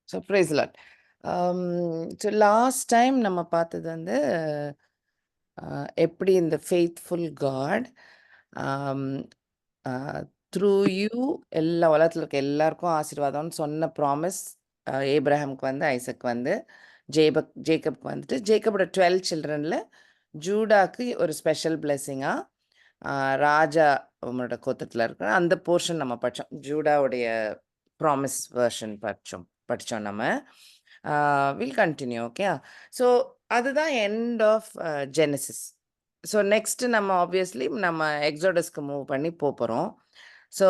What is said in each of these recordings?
So praise Lord. So last time நம்ம பார்த்தது வந்து எப்படி இந்த ஃபெய்த்ஃபுல் காட் த்ரூ யூ எல்லா உலகத்தில் இருக்க எல்லாருக்கும் ஆசீர்வாதம்னு சொன்ன ப்ராமிஸ் ஏப்ரஹாமுக்கு வந்து, ஐசக் வந்து, ஜேக்கப்க்கு வந்துட்டு, ஜேக்கபோட 12 சில்ட்ரனில் ஜூடாக்கு ஒரு ஸ்பெஷல் பிளெஸ்ஸிங்காக ராஜா அவங்களோட கோத்தத்தில் இருக்கிற அந்த போர்ஷன் நம்ம படித்தோம். ஜூடாவுடைய ப்ராமிஸ் வெர்ஷன் படித்தோம் நம்ம. Will continue. ஓகே. ஸோ அதுதான் end of Genesis. So next நம்ம ஆப்வியஸ்லி நம்ம எக்ஸோடஸ்க்கு மூவ் பண்ணி போகிறோம். ஸோ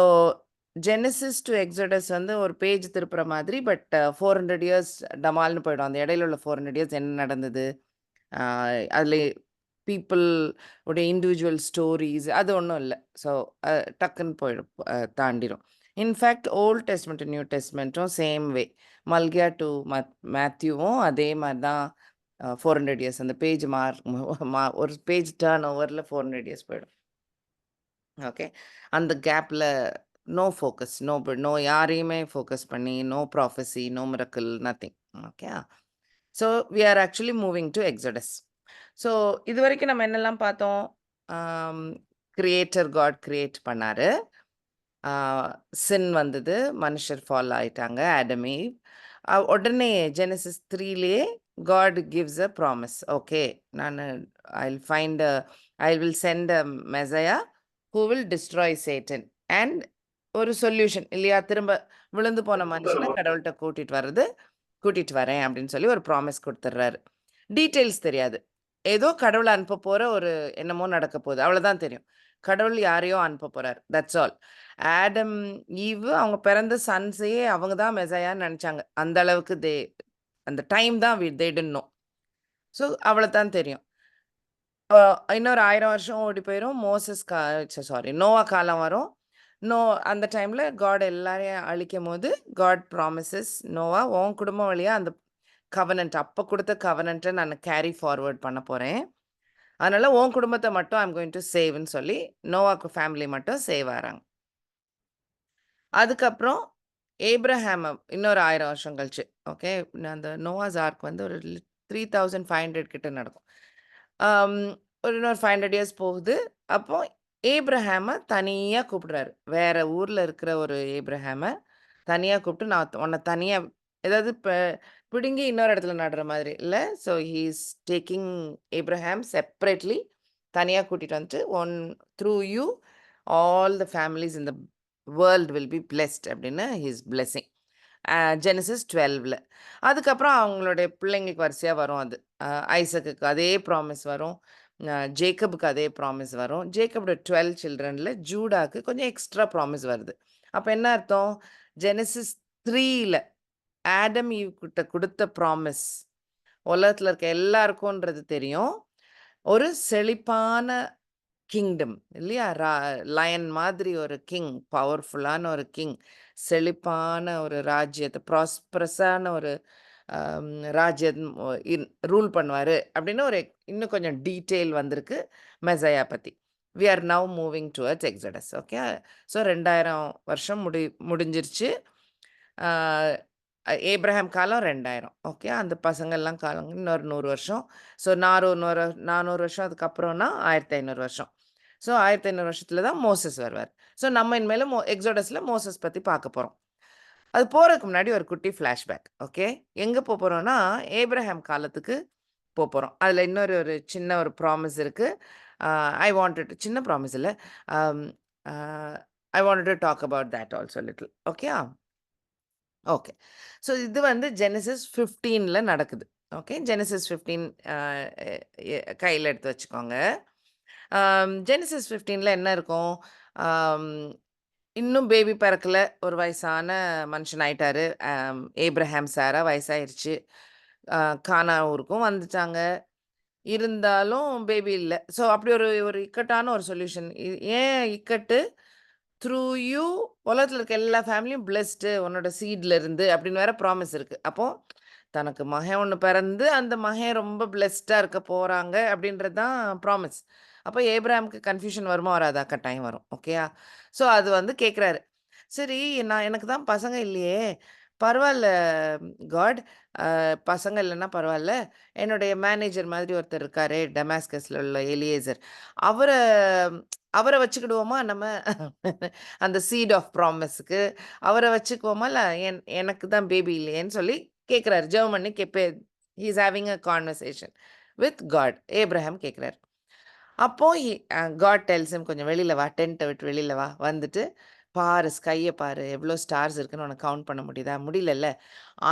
ஜெனசிஸ் டு எக்ஸோடஸ் வந்து ஒரு பேஜ் திருப்புற மாதிரி, பட் 400 இயர்ஸ் டமால்னு போயிடும். அந்த இடையில உள்ள 400 இயர்ஸ் என்ன நடந்தது, அதில் பீப்புள் உடைய இண்டிவிஜுவல் ஸ்டோரிஸ் அது ஒன்றும் இல்லை. ஸோ டக்குன்னு போயிடும், தாண்டிடும். இன்ஃபேக்ட் ஓல்ட் டெஸ்ட்மெண்ட் நியூ டெஸ்ட்மெண்ட்டும் சேம் வே, மல்கியா டு மேத்யூவும் அதே மாதிரி தான். 400 இயர்ஸ் அந்த பேஜ் ஒரு பேஜ் டர்ன் ஓவரில் 400 இயர்ஸ் போயிடும். ஓகே. அந்த கேப்பில் நோ ஃபோக்கஸ், நோ யாரையுமே ஃபோக்கஸ் பண்ணி, no prophecy, no miracle, nothing. Okay. So we are actually moving to Exodus. So இது வரைக்கும் நம்ம என்னெல்லாம் பார்த்தோம்? கிரியேட்டர் காட் கிரியேட் பண்ணார். சின் வந்தது, மனுஷர் ஃபாலோ ஆயிட்டாங்க, ஆடம் ஈவ். உடனே ஜெனசிஸ் 3லேயே God gives a promise. Okay, நான் I will send a messiah who will destroy Satan and ஒரு சொல்யூஷன் இல்லையா, திரும்ப விழுந்து போன மனுஷனை கடவுள்கிட்ட கூட்டிட்டு வரேன் அப்படின்னு சொல்லி ஒரு ப்ராமிஸ் கொடுத்துட்றாரு. டீட்டெயில்ஸ் தெரியாது, ஏதோ கடவுளை அனுப்ப போகிற ஒரு என்னமோ நடக்க போகுது, அவ்வளோதான் தெரியும். கடவுள் யாரையோ அனுப்ப போகிறார், தட்ஸ் ஆல். ஆடம் ஈவு அவங்க பிறந்த சன்ஸையே அவங்க தான் மெசையான்னு நினச்சாங்க. அந்த அளவுக்கு அந்த டைம் தான் தே டிட்ன்ட் நோ. ஸோ அவ்வளோதான் தெரியும். இன்னொரு 1000 வருஷம் ஓடி போயிடும். நோவா காலம் வரும். அந்த டைமில் காட் எல்லாரையும் அழிக்கும் போது காட் ப்ராமிசஸ் நோவா, உன் குடும்பம் வழியா அந்த கவனன்ட், அப்போ கொடுத்த கவனன்ட்டை நான் கேரி ஃபார்வர்ட் பண்ண போகிறேன், அதனால் உன் குடும்பத்தை மட்டும் ஐம் கோயிங் டு சேவ்னு சொல்லி நோவாக்கு ஃபேமிலி மட்டும் சேவ் ஆகிறாங்க. அதுக்கப்புறம் ஏப்ரஹாம் இன்னொரு 1000 வருஷம் கழிச்சு, ஓகே, அந்த நோவாஸ் ஆர்க் வந்து ஒரு 3500 கிட்ட நடக்கும். ஒரு இன்னொரு 500 இயர்ஸ் போகுது. அப்போ ஏப்ரஹாமை தனியாக கூப்பிடுறாரு. வேற ஊரில் இருக்கிற ஒரு ஏப்ரஹாமை தனியாக கூப்பிட்டு, நான் உன்னை தனியாக, ஏதாவது பிடுங்கி இன்னொரு இடத்துல நடுற மாதிரி இல்லை. So he is taking Abraham separately, தனியாக கூட்டிகிட்டு வந்துட்டு, through you all the families in the world will be blessed அப்படின்னு ஹிஸ் பிளெஸ்ஸிங். ஜெனசிஸ் 12ல். அதுக்கப்புறம் அவங்களுடைய பிள்ளைங்களுக்கு வரிசையாக வரும். அது ஐசக்குக்கு அதே ப்ராமிஸ் வரும், ஜேக்கபுக்கு அதே ப்ராமிஸ் வரும். ஜேக்கபோட 12 சில்ட்ரனில் ஜூடாக்கு கொஞ்சம் எக்ஸ்ட்ரா ப்ராமிஸ் வருது. அப்போ என்ன அர்த்தம்? ஜெனசிஸ் 3ல் ஆடம் ஈவ் கிட்ட கொடுத்த ப்ராமிஸ் உலகத்தில் இருக்க எல்லாருக்கும்ன்றது தெரியும். ஒரு செழிப்பான கிங்டம் இல்லையா, லயன் மாதிரி ஒரு கிங், பவர்ஃபுல்லான ஒரு கிங், செழிப்பான ஒரு ராஜ்யத்தை, ப்ராஸ்பரஸான ஒரு ராஜ்யம் ரூல் பண்ணுவார் அப்படின்னு ஒரு இன்னும் கொஞ்சம் டீட்டெயில் வந்திருக்கு மெசையா பற்றி. We are now moving towards Exodus. Okay. So 2000 வருஷம் முடிஞ்சிருச்சு. ஏப்ரஹாம் காலம் 2000. ஓகே. அந்த பசங்கள்லாம் காலம் இன்னொரு 100 வருஷம். ஸோ 400 வருஷம் அதுக்கப்புறம்னா 1500 வருஷம். ஸோ 1500 வருஷத்தில் தான் மோசஸ் வருவார். ஸோ நம்ம இனிமேல் எக்ஸோடஸில் மோசஸ் பற்றி பார்க்க போகிறோம். அது போகிறதுக்கு முன்னாடி ஒரு குட்டி ஃப்ளாஷ்பேக். ஓகே. எங்கே போகிறோன்னா ஏப்ரஹாம் காலத்துக்கு போகிறோம். அதில் இன்னொரு ஒரு சின்ன ஒரு ப்ராமிஸ் இருக்குது. ஐ வாண்டட், சின்ன ப்ராமிஸ் இல்லை, I wanted to talk about that also little. Okay. Okay. So இது வந்து ஜெனசிஸ் 15ல் நடக்குது. ஓகே. ஜெனசிஸ் 15 கையில் எடுத்து வச்சுக்கோங்க. ஜெனசிஸ் 15ல் என்ன இருக்கும்? இன்னும் பேபி பிறக்கல, ஒரு வயசான மனுஷன் ஆயிட்டாரு. ஏப்ரஹாம் சாரா வயசாயிருச்சு. கானா ஊருக்கும் வந்துட்டாங்க. இருந்தாலும் பேபி இல்லை. ஸோ அப்படி ஒரு இக்கட்டான ஒரு சொல்யூஷன். ஏன் இக்கட்டு? த்ரூ யூ உலகத்தில் இருக்க எல்லா ஃபேமிலியும் பிளெஸ்டு உன்னோட சீட்ல இருந்து அப்படின்னு வேற ப்ராமிஸ் இருக்கு. அப்போ தனக்கு மகன் ஒன்று பிறந்து அந்த மகன் ரொம்ப பிளெஸ்டாக இருக்க போகிறாங்க அப்படின்றது தான் ப்ராமிஸ். அப்போ ஏப்ரஹாமுக்கு கன்ஃபியூஷன் வருமா வராதா? கட்டாயம் வரும். ஓகேயா? ஸோ அது வந்து கேட்குறாரு, சரி, எனக்கு தான் பசங்க இல்லையே, பரவால்ல காட், பசங்க இல்லன்னா பரவால்ல. என்னுடைய மேனேஜர் மாதிரி ஒருத்தர் இருக்காரே, டமாஸ்கஸ்ல உள்ள எலியேசர். அவர அவர வச்சுக்கிடுவோமா நம்ம? அந்த சீட் ஆஃப் ப்ராமிஸ்க்கு. அவர வச்சுக்குவோமால்ல? எனக்கு தான் பேபி இல்லையேன்னு சொல்லி கேட்குறாரு. ஜெபம் பண்ணி he is having a conversation with God. Abraham கேட்குறாரு. அப்போ காட் டெல்ஸ் ஹிம், கொஞ்சம் வெளியில வா, டென்ட்ட விட்டு வெளியில வா. வந்துட்டு பாரு, ஸ்கைய பாரு, எவ்வளோ ஸ்டார்ஸ் இருக்குன்னு உனக்கு கவுண்ட் பண்ண முடியுதா? முடியலல்ல.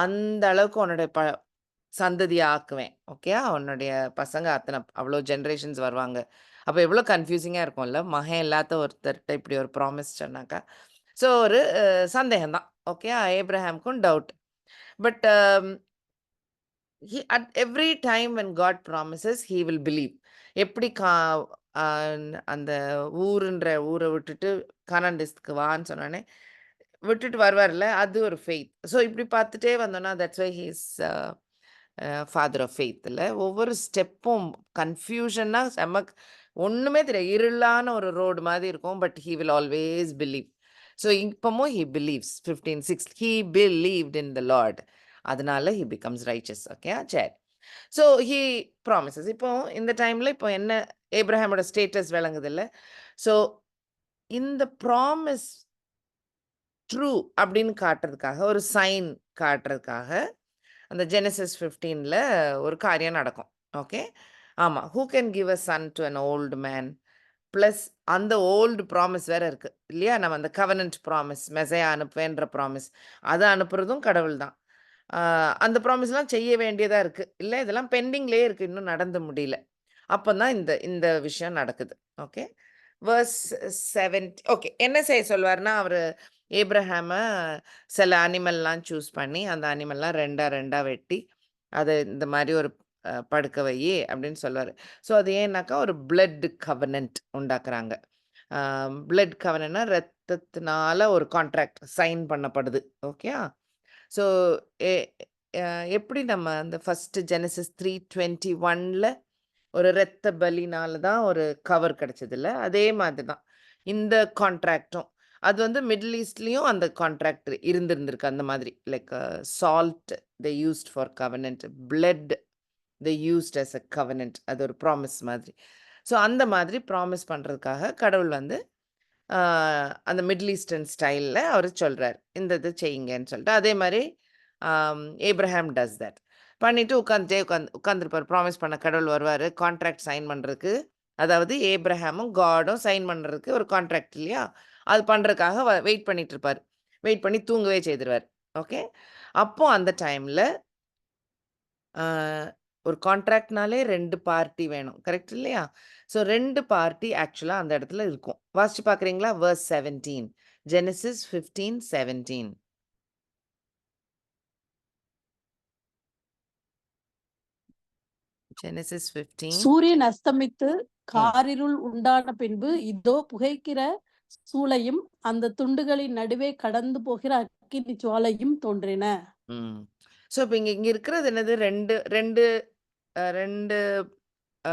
அந்த அளவுக்கு உன்னுடைய சந்ததிய ஆக்குவேன். ஓகேயா? உன்னுடைய பசங்க அவ்வளோ ஜெனரேஷன்ஸ் வருவாங்க. அப்ப எவ்வளோ கன்ஃப்யூசிங்கா இருக்கும்ல. மகன் இல்லாத ஒருத்தர்ட்ட இப்படி ஒரு ப்ராமிஸ் சொன்னாக்கா. ஸோ ஒரு சந்தேகம் தான். ஓகேயா? ஏப்ரஹாமுக்கும் doubt. But at every time when God promises, he will believe. எப்படி அ அந்த ஊர விட்டுட்டு கானான் தேசத்துக்கு வான்னு சொன்னோனே, விட்டுட்டு வருவார்ல, அது ஒரு ஃபெய்த். ஸோ இப்படி பார்த்துட்டே வந்தோம்னா, that's why he is father of faith இல்ல. ஒவ்வொரு ஸ்டெப்பும் கன்ஃப்யூஷன்னா ஒண்ணுமே தெரியாது. இருளான ஒரு ரோடு மாதிரி இருக்கும். But he will always believe. So இப்பமும் he believes. 15:6 he believed in the lord. அதனால ஹி பிகம்ஸ் ரைச்சஸ். ஓகே, சரி. So he promises. இப்போ இந்த டைம்ல இப்போ என்ன ஏப்ரஹாமோட ஸ்டேட்டஸ் விளங்குதுல்ல. ஸோ இந்த ப்ராமிஸ் ட்ரூ அப்படின்னு காட்டுறதுக்காக, ஒரு சைன் காட்டுறதுக்காக, அந்த ஜெனசிஸ் 15ல ஒரு காரியம் நடக்கும். ஓகே. ஆமா. Who can give a Sun to an old man? Plus அந்த ஓல்டு ப்ராமிஸ் வேற இருக்கு இல்லையா? நம்ம அந்த கவனன்ட் ப்ராமிஸ், மெசையா அனுப்புவேன்ற ப்ராமிஸ், அதை அனுப்புறதும் கடவுள் தான். அந்த ப்ராமிஸ்லாம் செய்ய வேண்டியதா இருக்கு. இல்ல இதெல்லாம் பெண்டிங்லயே இருக்கு. இன்னும் நடந்து முடியல. அப்பதான் இந்த இந்த விஷயம் நடக்குது. ஓகே. வெர்ஸ் 70. ஓகே. என்ன செய்ய சொல்வார்னா, அவரு ஏப்ரஹாம சில அனிமல்லாம் சூஸ் பண்ணி, அந்த அனிமல்லாம் 2 வெட்டி, அத இந்த மாரி ஒரு படுக்க வையி அப்படின்னு சொல்லுவாரு. ஸோ அது ஏன்னாக்கா, ஒரு பிளட் கவனன்ட் உண்டாக்குறாங்க. அ பிளட் கவனன்ட்னா ரத்தத்தினால ஒரு கான்ட்ராக்ட் சைன் பண்ணப்படுது. ஓகேயா? ஸோ எ அ எப்படி நம்ம அந்த ஃபர்ஸ்ட் ஜெனசிஸ் 3:21ல ஒரு இரத்த பலினால தான் ஒரு கவர் கிடைச்சதுல்ல. அதே மாதிரி தான் இந்த கான்ட்ராக்டும். அது வந்து மிடில் ஈஸ்ட்லயும் அந்த கான்ட்ராக்ட் இருந்திருக்கு அந்த மாதிரி. Like salt they used for covenant, blood they used as a covenant. அது ஒரு ப்ராமிஸ் மாதிரி. ஸோ அந்த மாதிரி ப்ராமிஸ் பண்றதுக்காக கடவுள் வந்து அந்த மிடில் ஈஸ்டர்ன் ஸ்டைல்ல அவரு சொல்றாரு. இந்த இது செய்யுங்கன்னு சொல்லிட்டு. அதே மாரி ஏப்ரஹாம் டஸ் தட். பண்ணிட்டு உட்கார்ந்திருப்பாரு. ப்ராமிஸ் பண்ண கடவுள் வருவாரு. கான்ட்ராக்ட் சைன் பண்றதுக்கு. அதாவது ஏப்ரஹாமும், காடும் சைன் பண்றதுக்கு ஒரு கான்ட்ராக்ட் இல்லையா? அது பண்றதுக்காக வெயிட் பண்ணிட்டு இருப்பாரு. வெயிட் பண்ணி தூங்கவே செய்துருவாரு. ஓகே. அப்போ அந்த டைம்ல ஆ ஒரு கான்ட்ராக்ட்னாலே 2 பார்ட்டி வேணும். கரெக்ட் இல்லையா? ஸோ 2 பார்ட்டி ஆக்சுவலா அந்த இடத்துல இருக்கும். வாசிச்சு பார்க்குறீங்களா? வெர்ஸ் 17. ஜெனசிஸ் 15:17. ஜெனசிஸ் 15. சூரியன் அஸ்தமித்து ம். காரிருள் உண்டான பின்பு, இதோ புகைக்கிற சூளையும் அந்த துண்டுகளின் நடுவே கடந்து போகிற அக்கினி ஜுவாலையும் தோன்றின. ம். ஸோ இப்ப இங்க இங்க இருக்கிறது என்னது? 2 அ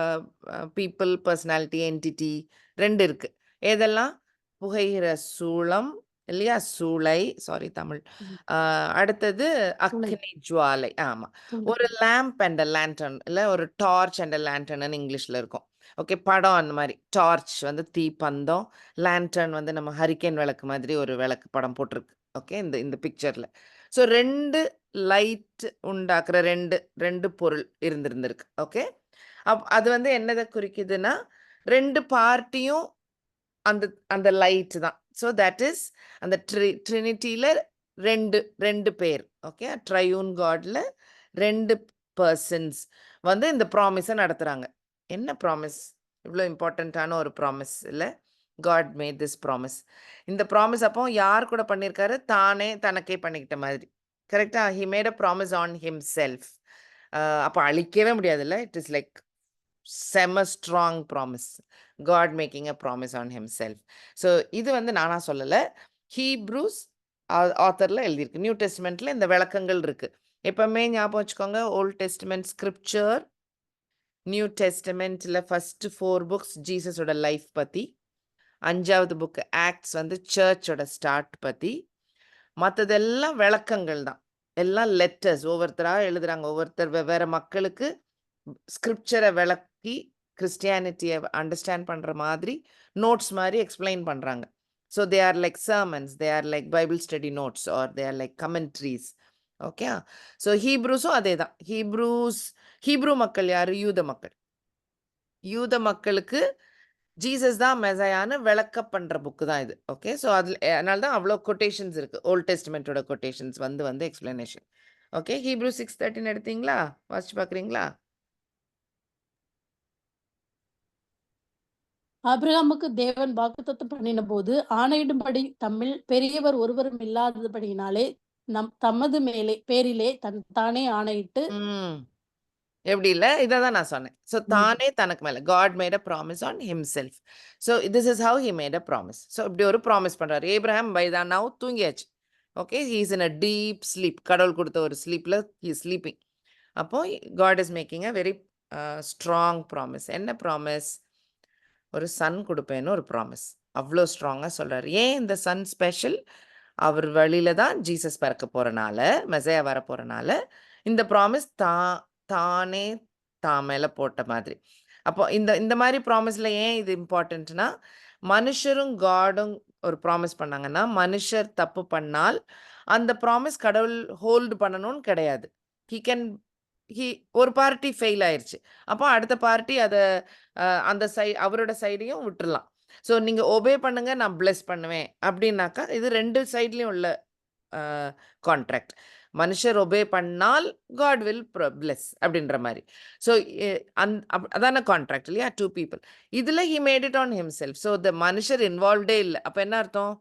பீப்பிள், பெர்சனாலிட்டி, என்டிட்டி 2 இருக்கு. எதெல்லாம்? புகைகிற சூளம் இல்லையா? சூளை, சாரி தமிழ். ம். அ அடுத்தது சூளை அக்கினி ஜுவாலை. ஆமா. ஒரு துண்டுகள். லேம்ப் அண்ட் அ லேண்டர்ன் இல்ல ஒரு டார்ச் அண்ட் அ லேண்டர்ன்னு இங்கிலீஷ்ல இருக்கும். ஓகே. படம் அந்த மாரி. டார்ச் வந்து தீப்பந்தம், லேண்டர்ன் வந்து நம்ம ஹரிக்கேன் விளக்கு மாதிரி ஒரு விளக்கு படம் போட்டிருக்கு. ஓகே. இந்த இந்த பிக்சர்ல. ஸோ 2 லைட் உண்டாக்குற 2 பொருள் இருந்திருக்கு. ஓகே. அது வந்து என்னத குறிக்குதுன்னா, 2 பார்ட்டியும் அந்த அந்த லைட் தான். ஸோ தட் இஸ் அந்த ட்ரினிட்டில 2 பேர். ஓகே. ட்ரையூன் காட்ல 2 பெர்சன்ஸ் வந்து இந்த ப்ராமிஸ நடத்துறாங்க. என்ன ப்ராமிஸ்? இவ்ளோ இம்பார்ட்டன்ட்டான ஒரு ப்ராமிஸ் இல்ல? God made this promise. இந்த ப்ராமிஸ் அப்போ யார் கூட பண்ணியிருக்காரு? தானே தனக்கே பண்ணிக்கிட்ட மாதிரி. கரெக்ட்டா? He made a promise on himself. அப்ப அழிக்கவே முடியாதுல்ல? இட் இஸ் லைக் செம strong promise. God making a promise on himself. So இது வந்து நானா சொல்லல. ஹீப்ரூஸ் ஆத்தர்ல எழுதியிருக்கு. நியூ டெஸ்டமெண்ட்ல இந்த விளக்கங்கள் இருக்கு. எப்பவுமே ஞாபகம் வச்சுக்கோங்க. ஓல்ட் டெஸ்டமெண்ட் ஸ்கிரிப்சர், நியூ டெஸ்டமெண்ட்ல ஃபர்ஸ்ட் 4 புக்ஸ் ஜீசஸோட லைஃப் பத்தி. 5வது புக் ஆக்ட்ஸ் வந்து சர்ச்சோட ஸ்டார்ட் பத்தி. மத்ததெல்லாம் விளக்கங்கள் தான். எல்லாம் லெட்டர்ஸ் ஒவ்வொருத்தரா எழுதுறாங்க. ஒவ்வொருத்தர் வெவ்வேறு மக்களுக்கு ஸ்கிரிப்சரை விளக்கி கிறிஸ்டியானிட்டியை அண்டர்ஸ்டாண்ட் பண்ற மாதிரி நோட்ஸ் மாதிரி எக்ஸ்பிளைன் பண்றாங்க. So they are like sermons, they are like Bible study notes or they are like commentaries. Okay. So ஹீப்ரூஸும் அதே தான். ஹீப்ரூ மக்கள் யாரு? யூத மக்கள். யூத மக்களுக்கு ஜீசஸ் தான் மெசையான்னு விளக்க பண்ற புக்கு தான் இது. ஓகே. ஸோ அதில் அதனால தான் அவ்வளோ கொட்டேஷன்ஸ் இருக்கு. ஓல்ட் டெஸ்டமெண்ட்டோட கொட்டேஷன்ஸ் வந்து எக்ஸ்பிளனேஷன். ஓகே. ஹீப்ரூ 6:13 எடுத்தீங்களா? வாசிச்சு பார்க்குறீங்களா? ஆபிரகாமுக்கு தேவன் வாக்குத்தத்தம் பண்ணினபோது ஆணையிடும்படி தம்மில் பெரியவர் ஒருவரும் இல்லாதபடியினாலே தமது பேரிலே தானே ஆணையிட்டு ம். எப்படி இல்ல? இத தான் நான் சொன்னேன். ஸோ தானே தனக்கு மேல God made a promise on himself. So this is how he made a promise. So இப்படி ஒரு ப்ராமிஸ் பண்றாரு. ஏப்ரஹாம் பை த நவ் தூங்கியாச்சு. Okay. He is in a deep sleep. கடவுள் கொடுத்த ஒரு ஸ்லீப்ல ஹி இஸ் ஸ்லீப்பிங். அப்போ God is making a very strong promise. என்ன ப்ராமிஸ்? ஒரு சன் குடுப்பேன்னு ஒரு ப்ராமிஸ். அவ்ளோ ஸ்ட்ராங்கா சொல்றாரு. ஏன் இந்த சன் ஸ்பெஷல்? அவர் வழியில தான் ஜீசஸ் பிறக்க போறனால, மெசையா வரப்போறனால, இந்த ப்ராமிஸ் தானே மேல போட்ட மாதிரி. அப்போ இந்த இந்த மாரி ப்ராமிஸ்ல ஏன் இது இம்பார்ட்டன்ட்னா, மனுஷரும் காடும் ஒரு ப்ராமிஸ் பண்ணாங்கன்னா, மனுஷர் தப்பு பண்ணால், அந்த ப்ராமிஸ் கடவுள் ஹோல்டு பண்ணணும்னு கிடையாது. ஹி கேன் ஹி ஒரு பார்ட்டி ஃபெயில் ஆயிருச்சு. அப்போ அடுத்த பார்ட்டி அத அந்த அவரோட சைடையும் விட்டுறலாம். ஸோ நீங்க ஒபே பண்ணுங்க, நான் பிளெஸ் பண்ணுவேன் அப்படின்னாக்கா, இது 2 சைட்லயும் உள்ள கான்ட்ராக்ட். மனுஷர் ஒபே பண்ணால் காட் வில் பிளெஸ் அப்படின்ற மாதிரி. ஸோ அதான கான்ட்ராக்ட் இல்லையா? 2 பீப்புள். இதுல he made it on himself. So the மனுஷர் இன்வால்வ்டே இல்லை. அப்ப என்ன அர்த்தம்?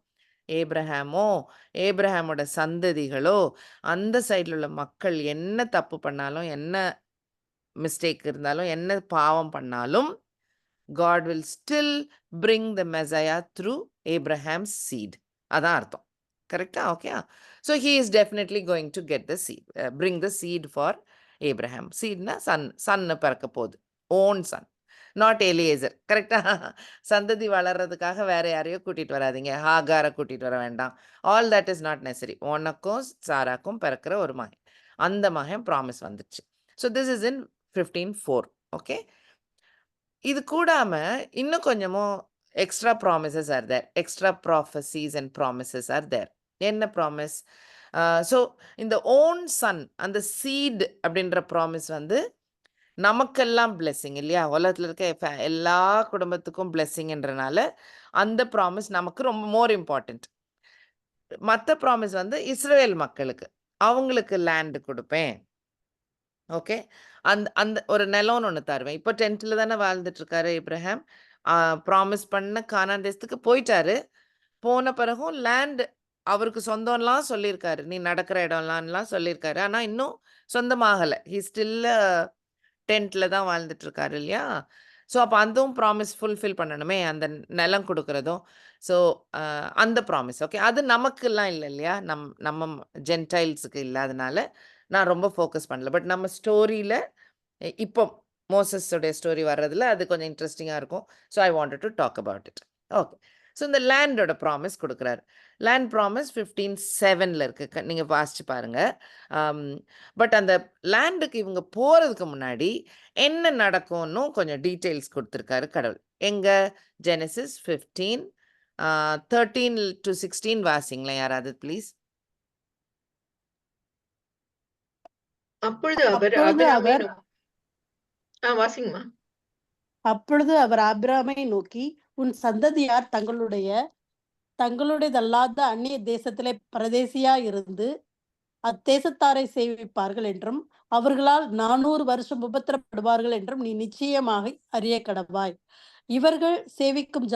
ஏப்ரஹாமோட சந்ததிகளோ, அந்த சைடுல உள்ள மக்கள் என்ன தப்பு பண்ணாலும், என்ன மிஸ்டேக் இருந்தாலும், என்ன பாவம் பண்ணாலும், God will still bring the Messiah through Abraham's seed. அதான் அர்த்தம். கரெக்டா? Okay. So he is definitely going to get the seed, bring the seed for Abraham. Seedனா son பிறக்க போகுது. Own Sun, not Eliezer. கரெக்டா? சந்ததி வளர்றதுக்காக வேற யாரையோ கூட்டிட்டு வராதீங்க. ஹாகாரை கூட்டிட்டு வர வேண்டாம். All that is not necessary. உனக்கும் சாராக்கும் பிறக்கிற ஒரு மகன். அந்த மகன் ப்ராமிஸ் வந்துச்சு. So this is in 15:4. Okay. இது கூடாம இன்னும் கொஞ்சமும் extra promises are there. Extra prophecies and promises are there. என்ன ப்ராமிஸ்? ஸோ இந்த ஓன் சன், அந்த சீட் அப்படின்ற ப்ராமிஸ் வந்து நமக்கெல்லாம் பிளெஸ்ஸிங் இல்லையா? உலகத்தில் இருக்க எல்லா குடும்பத்துக்கும் பிளெஸ்ஸிங்ன்றனால அந்த ப்ராமிஸ் நமக்கு ரொம்ப மோர் இம்பார்ட்டன்ட். மற்ற ப்ராமிஸ் வந்து இஸ்ரேல் மக்களுக்கு, அவங்களுக்கு லேண்ட் கொடுப்பேன். ஓகே. அந்த அந்த ஒரு நிலம்னு ஒண்ணு தருவேன். இப்போ டென்ட்ல தானே வாழ்ந்துட்டு இருக்காரு ஏப்ரஹாம். ப்ராமிஸ் பண்ண கானான் தேசத்துக்கு போயிட்டாரு. போன பிறகும் லேண்ட் அவருக்கு சொந்தம்லாம் சொல்லியிருக்காரு. நீ நடக்கிற இடம்லாம்லாம் சொல்லியிருக்காரு. ஆனா இன்னும் சொந்தமாகல. ஹி ஸ்டில் டென்ட்ல தான் வாழ்ந்துட்டு இருக்காரு இல்லையா? ஸோ அப்போ அதுவும் ப்ராமிஸ் ஃபுல்ஃபில் பண்ணணுமே, அந்த நிலம் கொடுக்குறதும். ஸோ அந்த ப்ராமிஸ். ஓகே. அது நமக்குலாம் இல்லை இல்லையா? நம்ம ஜென்டைல்ஸுக்கு இல்லாதனால நான் ரொம்ப ஃபோக்கஸ் பண்ணல. பட் நம்ம ஸ்டோரியில இப்போ மோசஸோடைய ஸ்டோரி வர்றதுல அது கொஞ்சம் இன்ட்ரெஸ்டிங்கா இருக்கும். So I wanted to talk about it. Okay. So இந்த லேண்டோட ப்ராமிஸ் கொடுக்குறாரு. லேண்ட் ப்ராமிஸ் 15:7ல இருக்கு. நீங்க வாசிச்சு பாருங்க. பட் அந்த லேண்டுக்கு இவங்க போறதுக்கு முன்னாடி என்ன நடக்கும்னும் கொஞ்சம் டீட்டெயில்ஸ் கொடுத்துருக்காரு கடவுள். எங்க? ஜெனசிஸ் 15 13 to 16 வாசிங்களேன் யாராவது ப்ளீஸ். அப்பொழுது அவர் அப்பொழுது ஆபிரகாமை அவர் வாசிங்கம்மா. அப்பொழுது அவர் ஆபிரகாமை நோக்கி, உன் சந்ததியார் தங்களுடையதல்லாத அந்நிய தேசத்திலே பரதேசியா இருந்து அத்தேசத்தாரை சேவிப்பார்கள் என்றும் அவர்களால் 400 வருஷம் உபத்திரப்படுவார்கள் என்றும் நீ நிச்சயமாக அறிய கடவாய். இவர்கள் சேவிக்கும்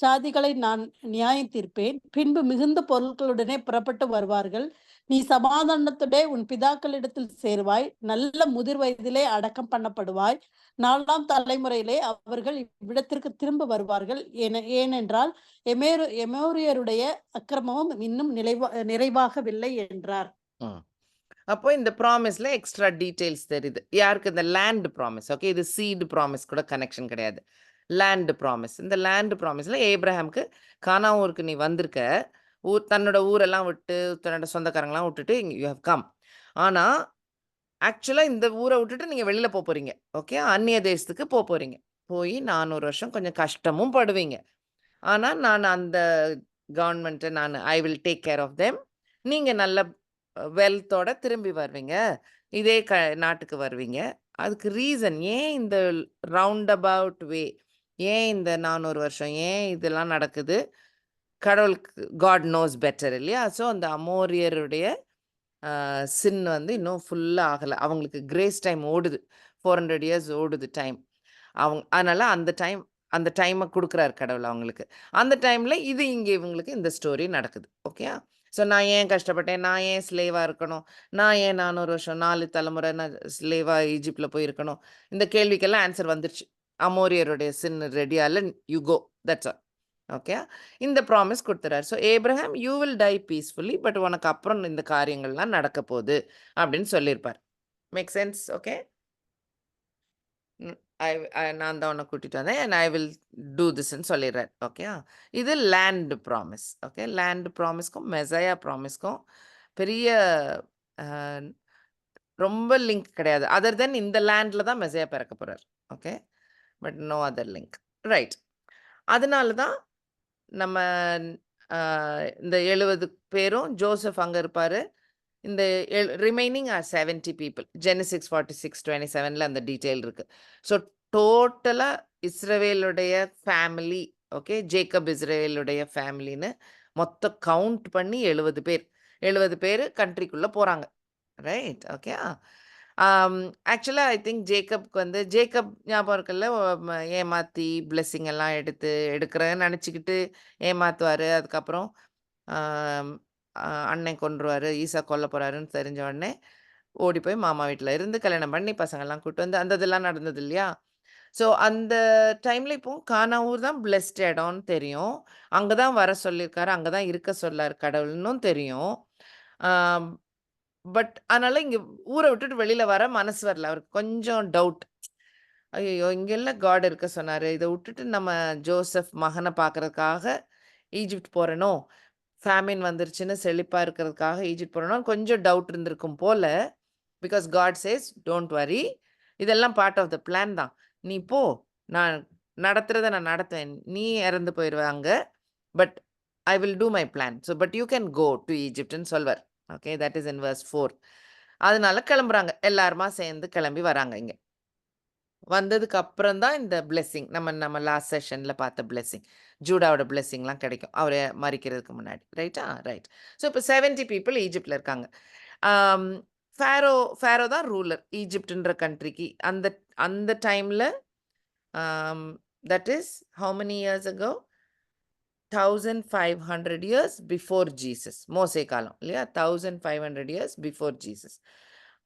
ஜாதிகளை நான் நியாயம் தீர்ப்பேன். பின்பு மிகுந்த பொருட்களுடனே புறப்பட்டு வருவார்கள். நீ சமாதானத்துடனே உன் பிதாக்களிடத்தில் சேருவாய். நல்ல முதிர் வயதிலே அடக்கம் பண்ணப்படுவாய். 4ஆம் தலைமுறையிலே அவர்கள் இவ்விடத்திற்கு திரும்ப வருவார்கள். ஏனென்றால் எமோரியருடைய அக்கிரமமும் இன்னும் நிறைவாகவில்லை என்றார். அப்போ இந்த ப்ராமிஸ்ல எக்ஸ்ட்ரா டீட்டெயில்ஸ் தெரியுது. யாருக்கு? இந்த லேண்ட் ப்ராமிஸ். ஓகே. இது சீடு ப்ராமிஸ் கூட கனெக்ஷன் கிடையாது. Land promise. இந்த லேண்ட் ப்ராமிஸ்ல ஏப்ரஹாமுக்கு கானான் ஊருக்கு நீ வந்திருக்க, தன்னோட ஊரெல்லாம் விட்டு, தன்னோட சொந்தக்காரங்கலாம் விட்டுட்டு யூ ஹேவ் கம். ஆனா, ஆக்சுவலா இந்த ஊர விட்டுட்டு நீங்க வெளில போறீங்க. ஓகே. அந்நிய தேசத்துக்கு போறீங்க. போய் 400 வருஷம் கொஞ்சம் கஷ்டமும் படுவீங்க. ஆனா, நான் அந்த கவர்ன்மெண்ட்ட I will take care of them. நீங்க நல்ல வெல்த்தோட திரும்பி வருவீங்க. இதே நாட்டுக்கு வருவீங்க. அதுக்கு ரீசன் ஏன் இந்த ரவுண்ட் அபவுட் வே? ஏன் இந்த 400 வருஷம்? ஏன் இதெல்லாம் நடக்குது? கடவுளுக்கு காட் நோஸ் பெட்டர் இல்லையா? ஸோ அந்த அமோரியருடைய சின் வந்து இன்னும் ஃபுல்லா ஆகல. அவங்களுக்கு கிரேஸ் டைம் ஓடுது. 400 இயர்ஸ் ஓடுது டைம். அதனால அந்த டைம குடுக்குறாரு கடவுள் அவங்களுக்கு. அந்த டைம்ல இது இங்க இவங்களுக்கு இந்த ஸ்டோரி நடக்குது. ஓகேயா? ஸோ நான் ஏன் கஷ்டப்பட்டேன்? நான் ஏன் ஸ்லேவா இருக்கணும்? நான் ஏன் 400 வருஷம் 4 தலைமுறை நான் ஸ்லேவா ஈஜிப்ட்ல போய் இருக்கணும்? இந்த கேள்விக்கெல்லாம் ஆன்சர் வந்துருச்சு. அமோரியருடைய சின் ரெடியால you go. That's all. Okay. இந்த ப்ராமிஸ் குடுத்துறாரு. So Abraham you will die peacefully. But உனக்கு அப்புறம் இந்த காரியங்கள்லாம் நடக்க போகுது அப்படின்னு சொல்லியிருப்பார். Make sense? ஓகே. நான் தான் உன்னை கூட்டிட்டு வந்தேன் அண்ட் ஐ வில் டூ திஸ்ன்னு சொல்லிடுறாரு. ஓகே. இது லேண்ட் ப்ராமிஸ். ஓகே. லேண்ட் ப்ராமிஸ்க்கும் மெசையா ப்ராமிஸ்க்கும் பெரிய அஹ், ரொம்ப லிங்க் கிடையாது. அதர் தென் இந்த லேண்ட்ல தான் மெசையா பிறக்க போறார். Okay. But no other link. Right. அதனால தான் நம்ம இந்த 70 பேரும் ஜோசப் அங்க இருப்பாரு. இந்த ரிமைனிங் ஆர் 70 பீப்புள். ஜெனசிஸ் 46:27ல அந்த டீட்டெயில் இருக்கு. ஸோ டோட்டலா இஸ்ரவேலுடைய ஃபேமிலி, ஓகே, ஜேக்கப் இஸ்ரவேலுடைய ஃபேமிலின்னு மொத்த கவுண்ட் பண்ணி 70 பேர். 70 பேரு கண்ட்ரிக்குள்ள போறாங்க. ரைட். ஓகே. ஆக்சுவலா ஐ திங்க் ஜேக்கப் ஞாபகம் இருக்குல்ல? ஏமாத்தி பிளெஸ்ஸிங் எல்லாம் எடுக்கிறேன்னு நினச்சிக்கிட்டு ஏமாத்துவாரு. அதுக்கப்புறம் ஆம், அண்ணன் கொன்றுவாரு, ஈசா கொல்ல போறாருன்னு தெரிஞ்ச உடனே ஓடி போய் மாமா வீட்டில் இருந்து கல்யாணம் பண்ணி பசங்கள்லாம் கூட்டு வந்து அந்த இதெல்லாம் நடந்தது இல்லையா? ஸோ அந்த டைம்ல இப்போ கானாவூர் தான் பிளெஸ்ட் இடம்னு தெரியும். அங்கே தான் வர சொல்லியிருக்காரு, அங்கே தான் இருக்க சொல்லார் கடவுள்னும் தெரியும். பட் அதனால இங்கே ஊரை விட்டுட்டு வெளியில வர மனசு வரல. அவருக்கு கொஞ்சம் டவுட். ஐயோ! இங்கெல்லாம் காட் இருக்க சொன்னாரு. இத விட்டுட்டு நம்ம ஜோசப் மகன பார்க்கறதுக்காக ஈஜிப்ட் போறேனோ? ஃபேமின் வந்துருச்சுன்னு செழிப்பா இருக்கிறதுக்காக ஈஜிப்ட் போறேனோன்னு கொஞ்சம் டவுட் இருந்திருக்கும் போல. Because God chase don't worry. இதெல்லாம் பார்ட் ஆஃப் த பிளான் தான். நீ போ. நான் நடத்துறத நான் நடத்துவேன். நீ இறந்து போயிருவ அங்க. But I will do my plan. So but you can go to ஈஜிப்ட்ன்னு சொல்வார். Okay. That is in verse 4. அதனால கிளம்புறாங்க. எல்லாருமா சேர்ந்து கிளம்பி வராங்க இங்க. வந்ததுக்கு அப்புறம் தான் இந்த பிளெஸ்ஸிங் நம்ம லாஸ்ட் செஷன்ல பார்த்த பிளெஸ்ஸிங். ஜூடாவோட பிளெஸ்ஸிங்லாம் கிடைக்கும். அவரு மரிக்கிறதுக்கு முன்னாடி. ரைட்டா? ரைட். ஸோ இப்போ 70 பீப்பிள் ஈஜிப்ட்ல இருக்காங்க. ஆம், ஃபேரோ தான் ரூலர் ஈஜிப்ட்ன்ற கண்ட்ரிக்கு. அந்த அந்த டைம்ல that is how many years ago? 1500 years before Jesus. மோசே காலம் இல்லையா? 1500 இயர்ஸ் பிஃபோர் ஜீசஸ்.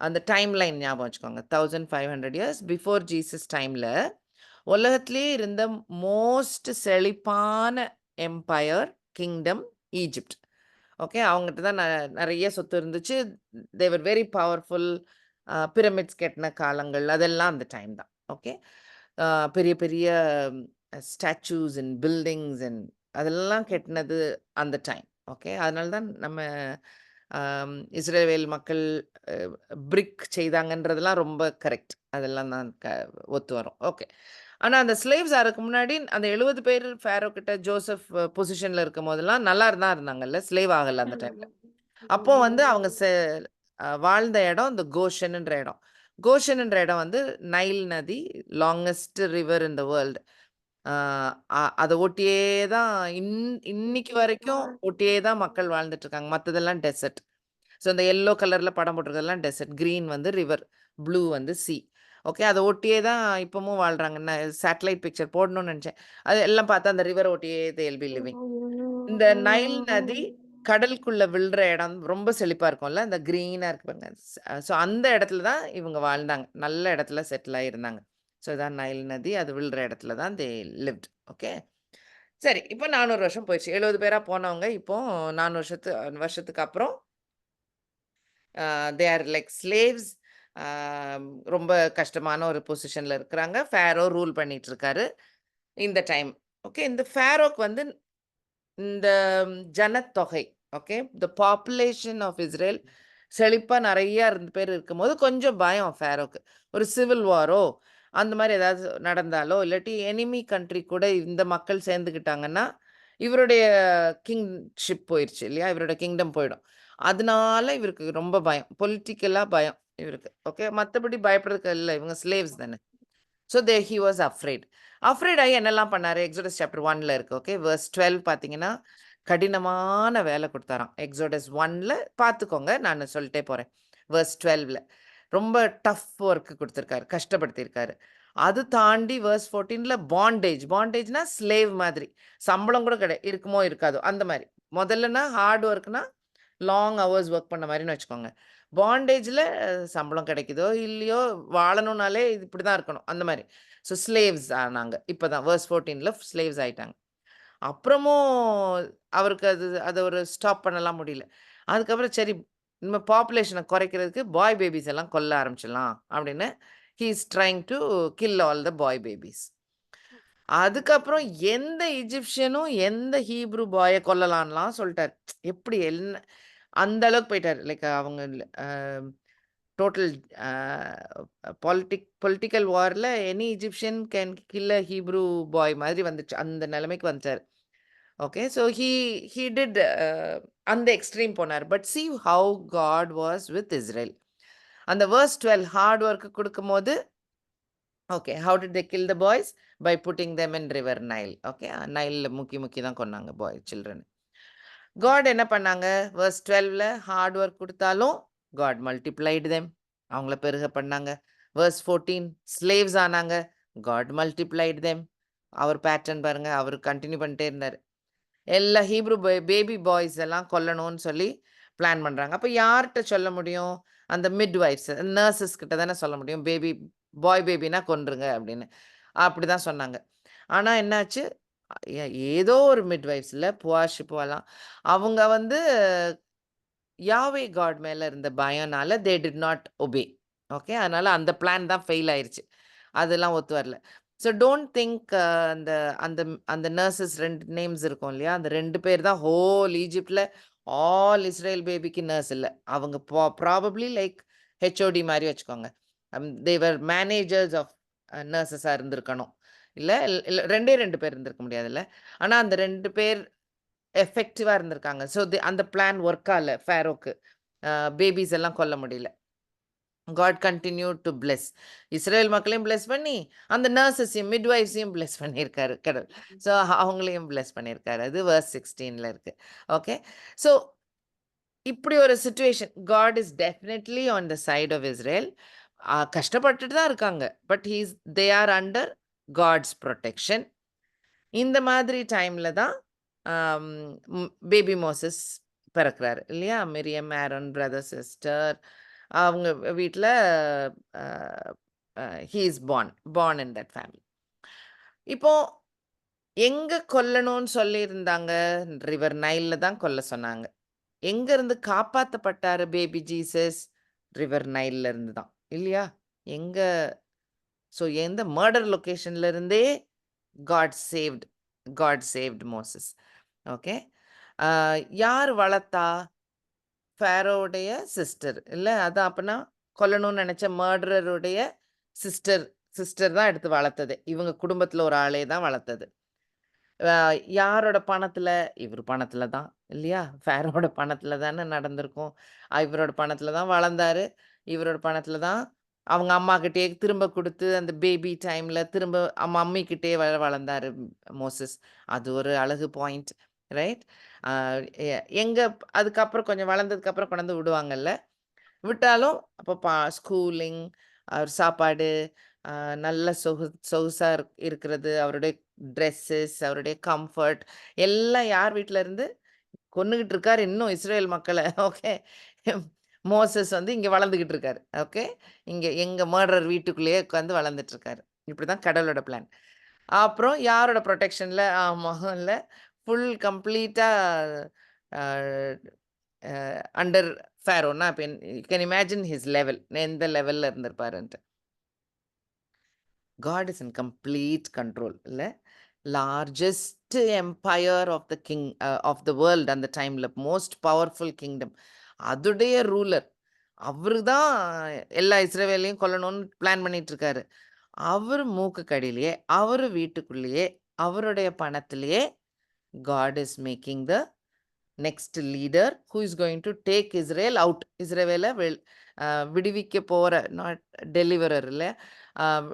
அந்த டைம் லைன் ஞாபகம் வச்சுக்கோங்க. 1500 இயர்ஸ் பிஃபோர் ஜீசஸ் டைம்ல உலகத்திலே இருந்த மோஸ்ட் செழிப்பான எம்பையர் கிங்டம் ஈஜிப்ட். ஓகே. அவங்ககிட்ட தான் நிறைய சொத்து இருந்துச்சு. தேவர் வெரி பவர்ஃபுல். பிரமிட்ஸ் கட்டின காலங்கள் அதெல்லாம் அந்த டைம் தான். ஓகே. பெரிய பெரிய ஸ்டாச்சூஸ் அண்ட் பில்டிங்ஸ் அண்ட் அதெல்லாம் கட்டினது அந்த டைம். ஓகே. அதனால தான் நம்ம இஸ்ரேல் மக்கள் பிரிக் செய்தாங்கன்றதெல்லாம் ரொம்ப கரெக்ட். அதெல்லாம் தான் ஒத்து வரும். ஓகே. ஆனா அந்த ஸ்லேவ்ஸ் அதுக்கு முன்னாடி அந்த 70 பேர் ஃபேரோ கிட்ட ஜோசப் பொசிஷன்ல இருக்கும் போதெல்லாம் நல்லா தான் இருந்தாங்கல்ல. ஸ்லேவ் ஆகல அந்த டைம்ல. அப்போ வந்து அவங்க வாழ்ந்த இடம் இந்த கோஷன்ன்ற இடம். கோஷன்ன்ற இடம் வந்து நைல் நதி longest river in the world. அதை ஒட்டியே தான் இன்னைக்கு வரைக்கும் ஒட்டியே தான் மக்கள் வாழ்ந்துட்டு இருக்காங்க. மற்றதெல்லாம் டெசர்ட். ஸோ இந்த எல்லோ கலர்ல படம் போட்டிருக்கிறதெல்லாம் டெசர்ட், கிரீன் வந்து ரிவர், ப்ளூ வந்து சி. ஓகே. அதை ஒட்டியே தான் இப்பவும் வாழ்றாங்க. நான் சேட்டலைட் பிக்சர் போடணும்னு நினச்சேன். அது எல்லாம் பார்த்தா அந்த ரிவர் ஒட்டியே தேல் பி லிவிங். இந்த நைல் நதி கடலுக்குள்ள விழுற இடம் ரொம்ப செழிப்பா இருக்கும்ல, இந்த கிரீனா இருக்கு பாருங்க. ஸோ அந்த இடத்துல தான் இவங்க வாழ்ந்தாங்க. நல்ல இடத்துல செட்டில் ஆகியிருந்தாங்க. ஸோ இதான் நைல் நதி. அது விழுற இடத்துல தான் தே லிவ்ட். ஓகே. சரி. இப்போ 400 வருஷம் போயிடுச்சு. 70 பேரா போனவங்க இப்போ 400 வருஷத்துக்கு அப்புறம் தே ஆர் லைக் ஸ்லேவ்ஸ். ரொம்ப கஷ்டமான ஒரு பொசிஷன்ல இருக்கிறாங்க. ஃபேரோ ரூல் பண்ணிட்டு இருக்காரு இந்த டைம். ஓகே. இந்த ஃபேரோக்கு வந்து இந்த ஜனத்தொகை, okay, the population of Israel செழிப்பா நெறைய பேர் இருக்கும்போது கொஞ்சம் பயம் ஃபேரோக்கு. ஒரு சிவில் வாரோ அந்த மாரி ஏதாவது நடந்தாலோ, இல்லாட்டி எனிமி கண்ட்ரி கூட இந்த மக்கள் சேர்ந்துக்கிட்டாங்கன்னா, இவருடைய கிங்ஷிப் போயிருச்சு இல்லையா? இவரோட கிங்டம் போயிடும். அதனால இவருக்கு ரொம்ப பயம். பொலிட்டிக்கலா பயம் இவருக்கு. ஓகே. மத்தபடி பயப்படுறதுக்கு இல்ல. இவங்க ஸ்லேவ்ஸ் தானே. So he was afraid. Afraid ஆகி என்னெல்லாம் பண்ணாரு? எக்ஸோடஸ் சாப்டர் 1ல இருக்கு. ஓகே. வெர்ஸ் 12 பார்த்தீங்கன்னா, கடினமான வேலை குடுத்தாராம். எக்ஸோடஸ் 1ல பார்த்துக்கோங்க. நானு சொல்லிட்டே போறேன். வெர்ஸ் 12ல. ரொம்ப டஃப் ஒர்க் குடுத்துருக்காரு. கஷ்டப்படுத்தியிருக்காரு. அது தாண்டி வெர்ஸ் 14ல பாண்டேஜ். பாண்டேஜ்னா ஸ்லேவ் மாதிரி. சம்பளம் கூட இருக்குமோ இருக்காதோ அந்த மாரி. முதல்லனா ஹார்ட் ஒர்க்னா லாங் ஹவர்ஸ் ஒர்க் பண்ண மாரின்னு வச்சுக்கோங்க. பாண்டேஜ்ல சம்பளம் கிடைக்குதோ இல்லையோ வாழணும்னாலே இது இப்படிதான் இருக்கணும் அந்த மாரி. ஸோ ஸ்லேவ்ஸ் ஆனாங்க. இப்பதான் வெர்ஸ் 14ல ஸ்லேவ்ஸ் ஆயிட்டாங்க. அப்புறமும் அவருக்கு அத ஒரு ஸ்டாப் பண்ணலாம் முடியல. அதுக்கப்புறம் சரி நம்ம பாப்புலேஷன குறைக்கிறதுக்கு பாய் பேபீஸ் எல்லாம் கொல்ல ஆரம்பிச்சிடலாம் அப்படின்னு he is trying to kill all the boy babies. அதுக்கப்புறம் எந்த எஜிப்ஷியனும் எந்த ஹீப்ரு பாய கொல்லலாம்லாம் சொல்லிட்டாரு. எப்படி என்ன அந்த அளவுக்கு போயிட்டாரு. லைக் அவங்க டோட்டல் பொலிட்டிக்கல் வார்ல any Egyptian can kill a Hebrew boy மாதிரி வந்துச்சு. அந்த நிலைமைக்கு வந்துட்டாரு. ஓகே. ஸோ ஹி டிட் அந்த எக்ஸ்ட்ரீம் போனார். But see how God was with Israel. அந்த verse 12 ஹார்ட் ஒர்க் குடுக்கும்போது okay. how did they kill the boys? By putting them in river Nile. Okay. நைல்ல முக்கி தான் கொன்னாங்க சில்ட்ரன். காட் என்ன பண்ணாங்க? வெர்ஸ் 12ல ஹார்ட் ஒர்க் குடுத்தாலும் காட் மல்டிப்ளைட் தெம். அவங்கள பெருக பண்ணாங்க. வெர்ஸ் 14 ஸ்லேவ்ஸ் ஆனாங்க. God multiplied them. அவர் பேட்டர்ன் பாருங்க. அவர் கன்டின்யூ பண்ணிட்டே இருந்தாரு. எல்லா ஹீப்ரு பேபி பாய்ஸ் எல்லாம் கொல்லணும்னு சொல்லி பிளான் பண்றாங்க. அப்ப யார்ட்ட சொல்ல முடியும்? அந்த மிட்வைஃப்ஸ், நர்சஸ் கிட்ட தானே சொல்ல முடியும். பாய் பேபினா கொன்றுங்க அப்படின்னு. அப்படிதான் சொன்னாங்க. ஆனா என்னாச்சு? ஏதோ ஒரு மிட்வைஃப்ஸ்ல புவாலாம் அவங்க வந்து யாவே காட் மேல இருந்த பயம்னால they did not obey. Okay. அதனால அந்த பிளான் தான் ஃபெயில் ஆயிருச்சு. அதெல்லாம் ஒத்து வரல. ஸோ டோன்ட் திங்க் அந்த அந்த அந்த நர்சஸ் 2 நேம்ஸ் இருக்கும் இல்லையா? அந்த 2 பேர் தான் ஹோல் ஈஜிப்ட்ல ஆல் இஸ்ரேல் பேபிக்கு நர்ஸ் இல்ல. அவங்க ப்ராபப்ளி லைக் ஹெச்ஓடி மாரி வச்சுக்கோங்க. தே வர் மேனேஜர்ஸ் ஆஃப் நர்சஸா இருந்திருக்கணும். இல்ல 2 பேர் இருந்திருக்க முடியாதுல்ல. ஆனா அந்த 2 பேர் எஃபெக்டிவா இருந்திருக்காங்க. ஸோ அந்த பிளான் ஒர்க் ஆகல ஃபேரோக்கு. பேபீஸ் எல்லாம் கொல்ல முடியல. God continued to bless. Israel மக்களையும் பிளெஸ் பண்ணி, அந்த நர்சஸையும் மிட்வைஃப்ஸையும் பிளெஸ் பண்ணியிருக்காரு கடவுள். ஸோ அவங்களையும் பிளெஸ் பண்ணியிருக்காரு. அது வெர்ஸ் 16ல இருக்கு. ஓகே. ஸோ இப்படி ஒரு situation. God is definitely on the side of Israel. கஷ்டப்பட்டுட்டு தான் இருக்காங்க. But they are under God's protection. இந்த மாதிரி டைம்ல தான் பேபி மோசஸ் பிறக்கிறாரு இல்லையா? மிரியம், ஆரோன், பிரதர், சிஸ்டர் அவங்க வீட்ல he is born in that family. இப்போ எங்க கொல்லணும்னு சொல்லியிருந்தாங்க? ரிவர் நைல்ல தான் கொல்ல சொன்னாங்க. எங்க இருந்து காப்பாத்தப்பட்டாரு பேபி ஜீசஸ்? ரிவர் நைல்ல இருந்து தான் இல்லையா? எங்க ஸோ எந்த மர்டர் லொகேஷன்ல இருந்தே God saved God saved Moses. Okay. யார் வளர்த்தா? ஃபேரோவுடைய சிஸ்டர் இல்ல. அதான் அப்பன்னா கொல்லணும்னு நெனச்ச மர்டரருடைய சிஸ்டர் சிஸ்டர் தான் எடுத்து வளர்த்தது. இவங்க குடும்பத்துல ஒரு ஆளே தான் வளர்த்தது. அ யாரோட பணத்துல? இவரு பணத்துல தான் இல்லையா? ஃபேரோட பணத்துல தானே நடந்திருக்கும். இவரோட பணத்துல தான் வளர்ந்தாரு. இவரோட பணத்துல தான் அவங்க அம்மாகிட்டயே திரும்ப குடுத்து, அந்த பேபி டைம்ல திரும்ப மம்மிகிட்டயே வளர்ந்தாரு மோசஸ். அது ஒரு அழகு பாயிண்ட். ரைட்? அ எங்க அதுக்கப்புறம் கொஞ்சம் வளர்ந்ததுக்கப்புறம் கொண்டாந்து விடுவாங்கல்ல. விட்டாலும் அப்போ ஸ்கூலிங், அவர் சாப்பாடு, அ நல்ல சொகுசா இருக்கிறது, அவருடைய ட்ரெஸ்ஸஸ், அவருடைய கம்ஃபர்ட் எல்லாம் யார் வீட்ல இருந்து? கொன்னுகிட்டு இருக்காரு இன்னும் இஸ்ரேல் மக்கள. ஓகே. மோசஸ் வந்து இங்க வளர்ந்துகிட்டு இருக்காரு. ஓகே. இங்க எங்க மர்டரர் வீட்டுக்குள்ளேயே உட்காந்து வளர்ந்துட்டு இருக்காரு. இப்படிதான் கடவுளோட பிளான். அப்புறம் யாரோட புரொடெக்ஷன்ல? ஆமா இல்ல. ஃபுல் கம்ப்ளீட்டா அ அண்டர் ஃபேரோன்னா அப்ப you can imagine his level. எந்த லெவல்ல இருந்திருப்பாருன்ட்டு. God is in complete control இல்ல. Largest empire of the king of the world அந்த டைமில், மோஸ்ட் பவர்ஃபுல் கிங்டம், அதுடைய ரூலர். அவரு தான் எல்லா இஸ்ரவேலையும் கொல்லணும்னு பிளான் பண்ணிட்டு இருக்காரு. அவர் மூக்கு கடியிலேயே, அவர் வீட்டுக்குள்ளேயே, அவருடைய பணத்திலேயே God is making the next leader who is going to take Israel out. இஸ்ரவேலை விடுவிக்க போற, நாட் டெலிவரர் இல்லை,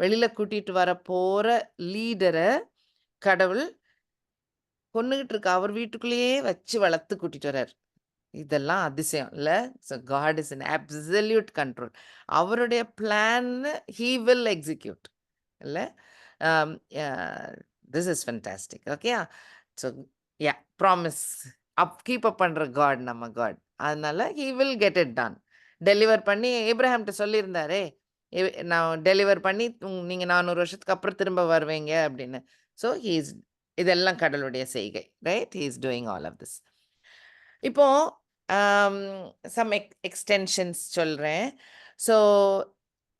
வெளியில கூட்டிட்டு வர போற லீடரை கடவுள் கொன்னுகிட்டு இருக்க அவர் வீட்டுக்குள்ளேயே வச்சு வளர்த்து கூட்டிட்டு வர்றார். இதெல்லாம் அதிசயம் இல்லை? So God is in absolute control. அவருடைய பிளான் ஹீ வில் எக்ஸிக்யூட் இல்லை? This is fantastic. Okay, so yeah, promise keep up பண்ணுற காட் நம்ம காட். அதனால he will get it done. Deliver பண்ணி ஏப்ரஹாம்கிட்ட சொல்லியிருந்தாரே, நான் டெலிவர் பண்ணி நீங்கள் 400 வருஷத்துக்கு அப்புறம் திரும்ப வருவீங்க அப்படின்னு. ஸோ ஹீஸ், இதெல்லாம் கடவுளுடைய செய்கை, right? He is doing all of this. இப்போ சம் எக்ஸ்டென்ஷன்ஸ் சொல்கிறேன். ஸோ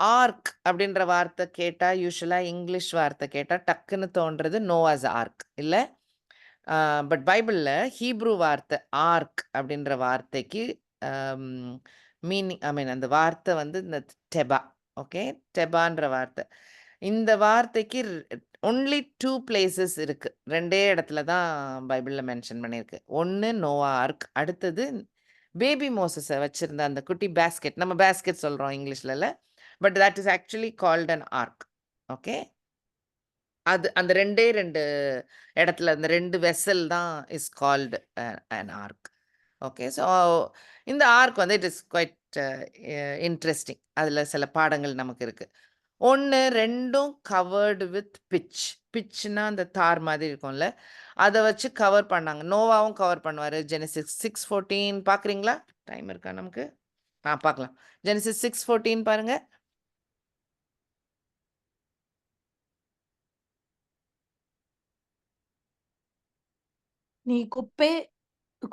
ஆர்க் அப்படின்ற வார்த்தை கேட்டால், யூஸ்வலாக இங்கிலீஷ் வார்த்தை கேட்டால் டக்குன்னு தோன்றது நோவாஸ் ஆர்க் இல்லை? பட் பைபிளில் ஹீப்ரூ வார்த்தை ஆர்க் அப்படின்ற வார்த்தைக்கு மீனிங், அந்த வார்த்தை வந்து இந்த டெபா. ஓகே, டெபான்ற வார்த்தை. இந்த வார்த்தைக்கு ஒன்லி 2 பிளேசஸ் இருக்குது. 2 இடத்துல தான் பைபிளில் மென்ஷன் பண்ணியிருக்கு. ஒன்று நோவா ஆர்க், அடுத்தது பேபி மோசஸை வச்சுருந்த அந்த குட்டி பேஸ்கெட். நம்ம பேஸ்கெட் சொல்கிறோம் இங்கிலீஷில் இல்லை, but that is actually called an ark. Okay, அது அந்த 2 இடத்துல அந்த 2 வெசல் தான் is called an ark. Okay, so இந்த ஆர்க் வந்து இட் இஸ் குவைட் இன்ட்ரெஸ்டிங். அதில் சில பாடங்கள் நமக்கு இருக்குது. 1, 2ம் கவர்டு வித் பிட்ச். பிட்ச்னா அந்த தார் மாதிரி இருக்கும்ல, அதை வச்சு கவர் பண்ணாங்க. நோவாவும் கவர் பண்ணுவார். ஜெனசிஸ் 6:14 பார்க்குறீங்களா? டைம் இருக்கா நமக்கு? பார்க்கலாம். ஜெனசிஸ் 6:14 பாருங்க. நீ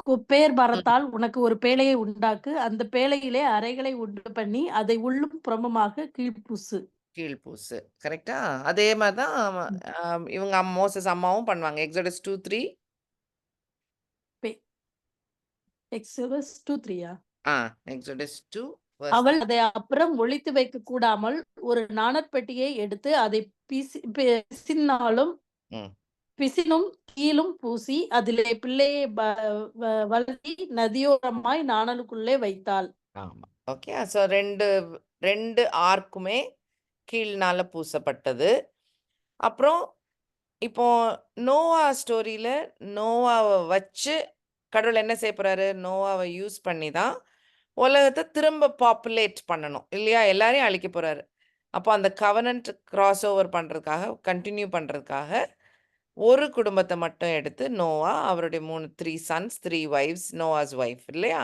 குப்பேர் மரத்தால் உனக்கு ஒரு பேழையை உண்டாக்கு, அந்த பேழையிலே அறைகளை உண்டு பண்ணி அதை உள்ளும் புறமுமாக கீழ்ப்பூசு. கீழ்ப்பூசு, கரெக்டா? அதே மாதிரி தான் இவங்க மோசஸ் அம்மாவும் பண்ணுவாங்க. எக்ஸோடஸ் 2:3. எக்ஸோடஸ் 2:3 எக்ஸோடஸ் 2 அவள் அதை அப்புறம் ஒளித்து வைக்க கூடாமல் ஒரு நாணற்பெட்டியை எடுத்து அதை பிசினாலும் பிசினும் கீழும் பூசி அதிலே பிள்ளையை வளர்த்தி நதியோரமாய் நாணலுக்குள்ளே வைத்தாள். ஆமா, ஓகே. ஸோ ரெண்டு ஆர்க்குமே கீழ்னால பூசப்பட்டது. அப்புறம் இப்போ நோவா ஸ்டோரியில நோவாவை வச்சு கடவுள் என்ன செய்ய போறாரு? நோவாவை யூஸ் பண்ணி தான் உலகத்தை திரும்ப பாப்புலேட் பண்ணணும் இல்லையா? எல்லாரையும் அழிக்க போறாரு. அப்போ அந்த கவனன்ட் கிராஸ் ஓவர் பண்றதுக்காக, கண்டினியூ பண்றதுக்காக ஒரு குடும்பத்தை மட்டும் எடுத்து நோவா, அவருடைய 3 sons 3 wives, நோவாஸ் ஒய்ஃப் இல்லையா?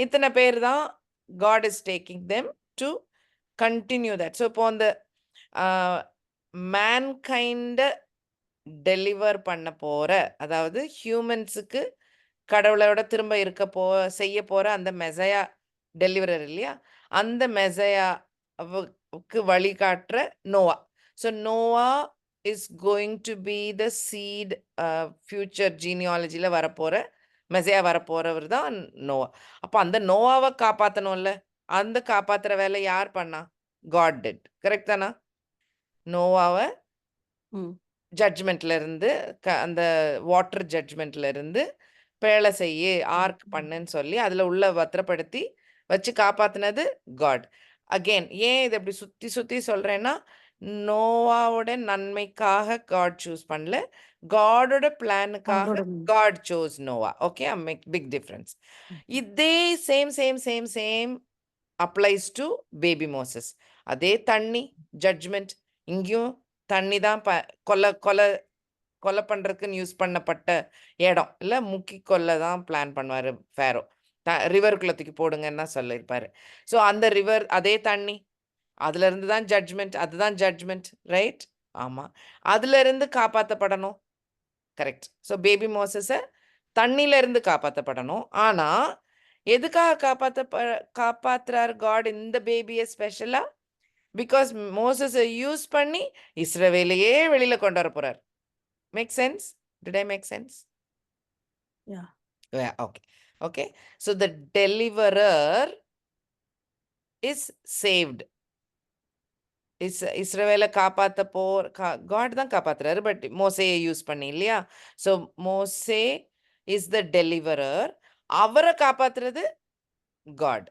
இத்தனை பேர் தான் God is taking them to continue that. So இப்போ அந்த மேன்கைண்டை டெலிவர் பண்ண போற, அதாவது ஹியூமன்ஸுக்கு கடவுளோட திரும்ப செய்ய போற அந்த மெசையா டெலிவரர் இல்லையா? அந்த மெசையாவுக்கு வழிகாட்டுற Noah. So Noah is going to be the seed, future genealogyல வரப்போற மெசையா வரப்போறவர் தான் நோவா. அப்போ அந்த நோவாவை காப்பாற்றணும்ல, அந்த காப்பாத்துற வேலை யார் பண்ணா? God did. கரெக்ட் தானா? நோவாவை ஜட்ஜ்மெண்ட்ல இருந்து, அந்த வாட்டர் ஜட்ஜ்மெண்ட்ல இருந்து பேழை செய்ய, ஆர்க் பண்ணுன்னு சொல்லி அதுல உள்ள பத்திரப்படுத்தி வச்சு காப்பாத்தினது காட். அகெயின் ஏன் இதை இப்படி சுத்தி சுத்தி சொல்றேன்னா, நோவாவோட நன்மைக்காக காட் சூஸ் பண்ணல, காடோட பிளானுக்காக God choose Noah. Okay, big difference. இதே same applies to baby Moses. அதே தண்ணி ஜட்ஜ்மெண்ட், இங்கேயும் தண்ணி தான் கொலை பண்றதுக்குன்னு யூஸ் பண்ணப்பட்ட இடம் இல்லை, முக்கி கொல்ல தான் பிளான் பண்ணுவாரு ஃபேரோ. ரிவருக்குள்ள தூக்கி போடுங்கன்னா சொல்லியிருப்பாரு. ஸோ அந்த ரிவர், அதே தண்ணி, அதுல இருந்து தான் ஜட்ஜ்மெண்ட், அதுதான் ஜட்ஜ்மெண்ட், ரைட்? ஆமா, அதுல இருந்து காப்பாற்றப்படணும், கரெக்ட். ஸோ பேபி மோசஸை தண்ணில இருந்து காப்பாற்றப்படணும். ஆனா எதுக்காக காப்பாத்துறாரு காட் இந்த பேபியை ஸ்பெஷலா? பிகாஸ் மோசஸை யூஸ் பண்ணி இஸ்ரவேலையே வெளியில கொண்டு வர போறார். Make sense? Did I make sense? Yeah. Yeah, okay. Okay. So the deliverer is saved. இஸ்ரவேலை காப்பாத்த காட் தான் காப்பாத்துறாரு, பட் மோசேயை யூஸ் பண்ணி இல்லையா? ஸோ மோசே இஸ் த டெலிவரர். அவரை காப்பாத்துறது காட்.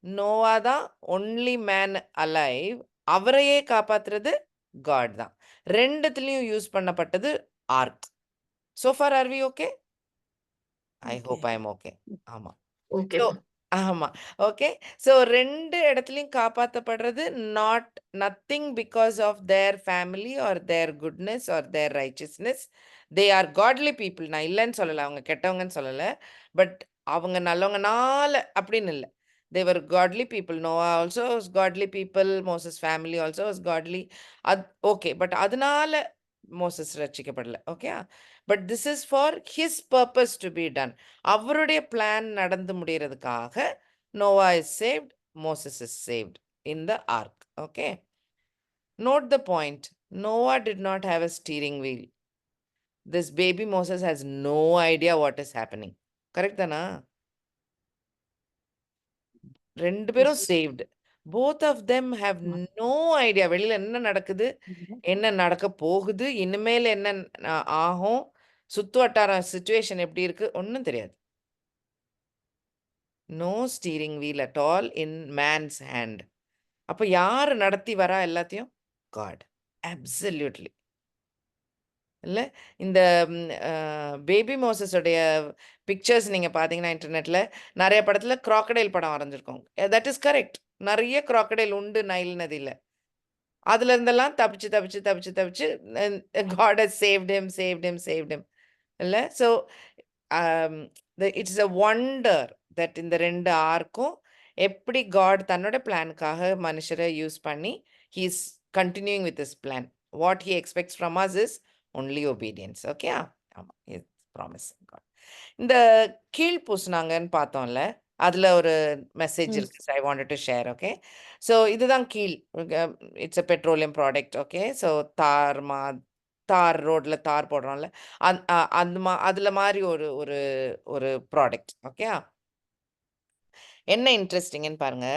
நோவா தான் ஒன்லி மேன் அலைவ். அவரையே காப்பாத்துறது காட் தான். ரெண்டுத்துலயும் யூஸ் பண்ணப்பட்டது arc. So far are we okay? I hope Okay. I am okay. ஆமா. ஓகே So ஆமா. ஓகே. ஸோ 2 இடத்துலயும் காப்பாத்தப்படுறது nothing because of their family or their goodness or their righteousness. They are godly people. நான் இல்லைன்னு சொல்லல. அவங்க கெட்டவங்கன்னு சொல்லல. But அவங்க நல்லவங்கனால அப்படின்னு இல்ல. They were godly people. Noah also was godly people. Moses family also was godly. Okay. But அதனால Moses ரட்சிக்கப்படல. Okay. But this is for his purpose to be done. அவருடைய பிளான் நடந்து முடியறதுக்காக Noah is saved, Moses is saved in the ark. Okay. Note the point. Noah did not have a steering wheel. This baby Moses has no idea what is happening. Correct, Dana? ரெண்டு பேரும் Yes. saved. Both of them have no idea. வெளியில என்ன நடக்குது, என்ன நடக்க போகுது, இனிமேல் என்ன ஆகும், சுத்து வட்டார சிச்சுவேஷன் எப்படி இருக்கு, ஒன்றும் தெரியாது. No steering wheel at all in man's hand. அப்போ யார் நடத்தி வரா எல்லாத்தையும்? காட். அப்சல்யூட்லி. இல்லை, இந்த பேபி மோசஸோடைய பிக்சர்ஸ் நீங்கள் பார்த்தீங்கன்னா இன்டர்நெட்டில் நிறைய படத்தில் crocodile படம் வரைஞ்சிருக்கோம். That is correct. நிறைய crocodile உண்டு நைல் நதியில். அதுல இருந்தெல்லாம் தப்பிச்சு தப்பிச்சு தப்பிச்சு தப்பிச்சு God has saved him. இல்லை, so it's a wonder that இந்த ரெண்டு ஆர்க்கும் எப்படி காட் தன்னோட பிளானுக்காக மனுஷரை யூஸ் பண்ணி he is continuing with his plan. What he expects from us is only obedience. Okay? ஆமா, it's promise God. இந்த கீழ் பூசினாங்கன்னு பார்த்தோம்ல, அதுல ஒரு மெசேஜ் இருக்கு. ஐ wanted to share. Okay. So இதுதான் கீழ். It's a petroleum product. Okay. So தார் ரோட்ல தார் போடுறோம்ல, அதுல மாதிரி ஒரு ஒரு ஒரு ப்ராடக்ட். ஓகே. என்ன இன்ட்ரெஸ்டிங்னு பாருங்க.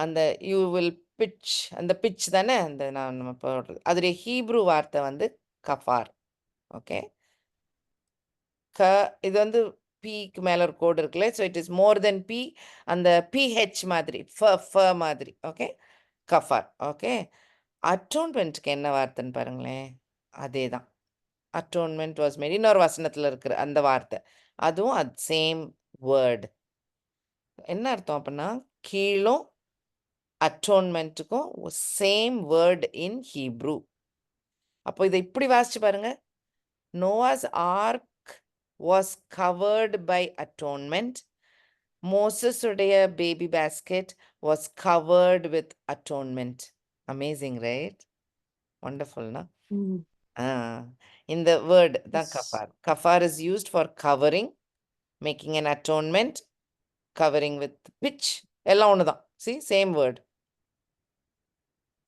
அந்த யூ வில் பிட்ச், அந்த பிட்ச் தானே அந்த நம்ம போடுறது, அதோடைய ஹீப்ரு வார்த்தை வந்து கஃபார். ஓகே. இது வந்து பிக்கு மேல ஒரு கோடு இருக்குல்ல, so it is more than B, அந்த பிஹெச் மாதிரி, மாதிரி. ஓகே. கஃபார். ஓகே. அட்டோன்மெண்ட்க்கு என்ன வார்த்தைன்னு பாருங்களேன், அதே தான். அட்டோன்மெண்ட் வாஸ் மேட், இன்னொரு வசனத்தில் இருக்கிற அந்த வார்த்தை, அதுவும் அது சேம் வேர்டு. என்ன அர்த்தம் அப்படின்னா, கீழும் அட்டோன்மெண்ட்டுக்கும் சேம் வேர்டு இன் ஹீப்ரூ. அப்போ இதை இப்படி வாசிச்சு பாருங்க. Noah's ark was covered by atonement. Moses உடைய baby basket was covered with atonement. Amazing, right? Wonderful, na? In the word, the kafar. Kafar is used for covering, making an atonement, covering with pitch. எல்லாம் ஒன்று தான். See, same word.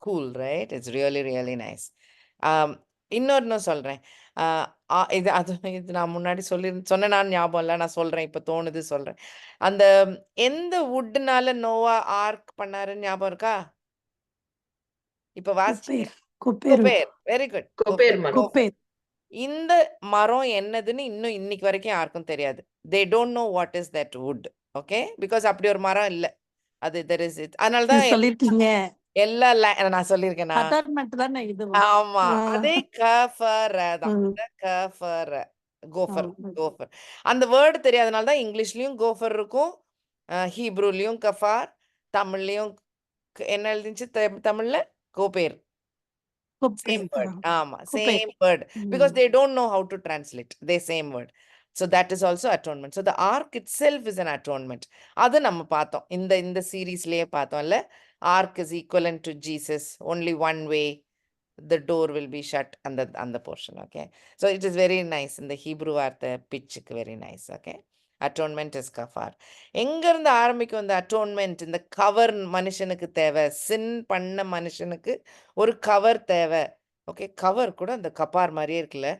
Cool, right? It's really, really nice. இன்னொன்று சொல்கிறேன். இது நான் முன்னாடி சொன்னேன், ஞாபகம் இல்லை, நான் சொல்கிறேன், இப்போ தோணுது சொல்கிறேன். அந்த எந்த வுட்னால நோவா ஆர்க் பண்ணாருன்னு ஞாபகம் இருக்கா? இப்போ வாசிச்சீங்க. கொப்பேர். Very good. கொப்பேர். இந்த மரம் என்னதுன்னு இன்னும் இன்னைக்கு வரைக்கும் யாருக்கும் தெரியாது. They don't know what is that wood. Okay. Because அப்படி ஒரு மரம் இல்லை. அது தெர் இஸ் இட். அதனால தான் சொல்லிருக்கீங்க. எல்லா நான் சொல்லியிருக்கேனா? ஆமா, அதே கஃபர் தான். கஃபர், கோஃபர். அந்த வேர்டு தெரியாதனால தான் இங்கிலீஷ்லயும் கோஃபர் இருக்கும், ஹீப்ரூலயும் கஃபார், தமிழ்லயும் என்ன எழுதிச்சு தமிழ்ல? கோபேர். Same word. Same word. Because they don't know how to translate. They same word. So that is also atonement. So the ark itself is an atonement. அது நம்ம பார்த்தோம். இந்த சீரீஸ்லயே பார்த்தோம்ல. Ark is equivalent to Jesus. Only one way the door will be shut. அந்த portion. Okay. So it is very nice. In the Hebrew வார்த்தை pitchக்கு very nice. Okay. Atonement is kafar. எங்கிருந்து ஆரம்பிக்கும் இந்த அட்டோன்மெண்ட்? இந்த கவர் மனுஷனுக்கு தேவை. சின் பண்ண மனுஷனுக்கு ஒரு கவர் தேவை. ஓகே. கவர் கூட அந்த கபார் மாதிரியே இருக்குல்ல,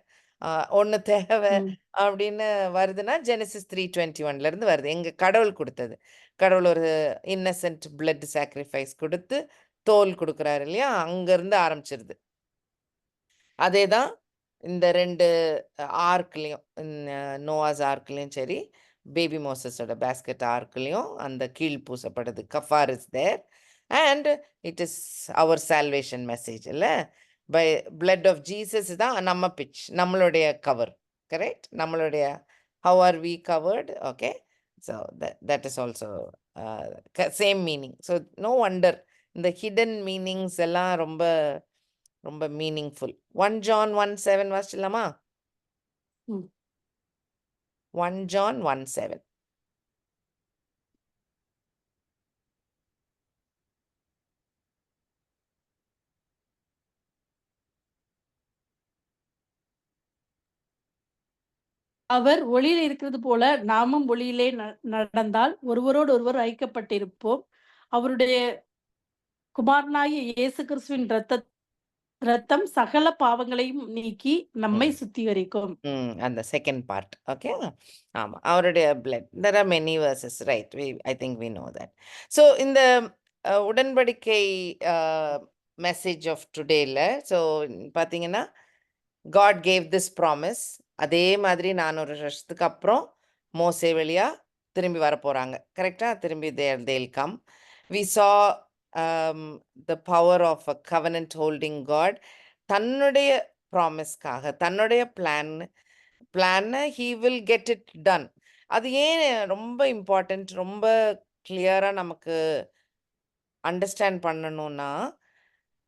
ஒண்ணு தேவை ம். அப்படின்னு வருதுன்னா ஜெனசிஸ் 3:21 இருந்து வருது. எங்க கடவுள் குடுத்தது. கடவுள் ஒரு இன்னசென்ட் பிளட் சாக்ரிஃபைஸ் குடுத்து தோல் குடுக்குறாரு இல்லையா? அங்கருந்து ஆரம்பிச்சிருது. அதேதான் இந்த 2 ஆர்க்லயும் நோவாஸ் ஆர்க்லயும் சரி, பேபி மோசஸோட பாஸ்கெட் ஆர்க்லயும் அந்த கீழ் பூசப்படுது. கஃபார் is there and it is அவர் சால்வேஷன் மெசேஜ் இல்ல? பை பிளட் ஆஃப் ஜீசஸ் தான் நம்ம பிட்ச், நம்மளுடைய கவர். கரெக்ட்? நம்மளுடைய how are we covered? Okay. So that is also same meaning. So no wonder இந்த ஹிடன் மீனிங்ஸ் எல்லாம் ரொம்ப ரொம்ப மீனிங்ஃபுல். 1 John 1:7 வாசிச்சிடலாமா? ம். 1 John 1:7. அவர் ஒளியில இருக்கிறது போல நாமும் ஒளியிலே நடந்தால் ஒருவரோடு ஒருவர் ஐக்கியப்பட்டிருப்போம். அவருடைய குமாரனாகிய இயேசு கிறிஸ்துவின் ரத்தம் சகல பாவங்களையும் நீக்கி நம்மை ம். சுத்திகரிக்கும். அந்த செகண்ட் பார்ட். ஓகே. ஆமா. அவருடைய blood. There are many verses right. I think we know that. So இந்த உடன்படிக்கை மெசேஜ் ஆஃப் டுடேல ஸோ பார்த்தீங்கன்னா காட் கேவ் திஸ் ப்ராமிஸ். அதே மாதிரி 400 வருஷத்துக்கு அப்புறம் மோசே வழியா திரும்பி வரப்போறாங்க. கரெக்டா? திரும்பி தேல் கம். We saw the power of a covenant holding God. தன்னுடைய ப்ராமிஸ்க்காக தன்னுடைய plan he will get it done. அது ஏன் ரொம்ப இம்பார்ட்டன்ட், ரொம்ப கிளியரா நமக்கு அண்டர்ஸ்டாண்ட் பண்ணணும்னா,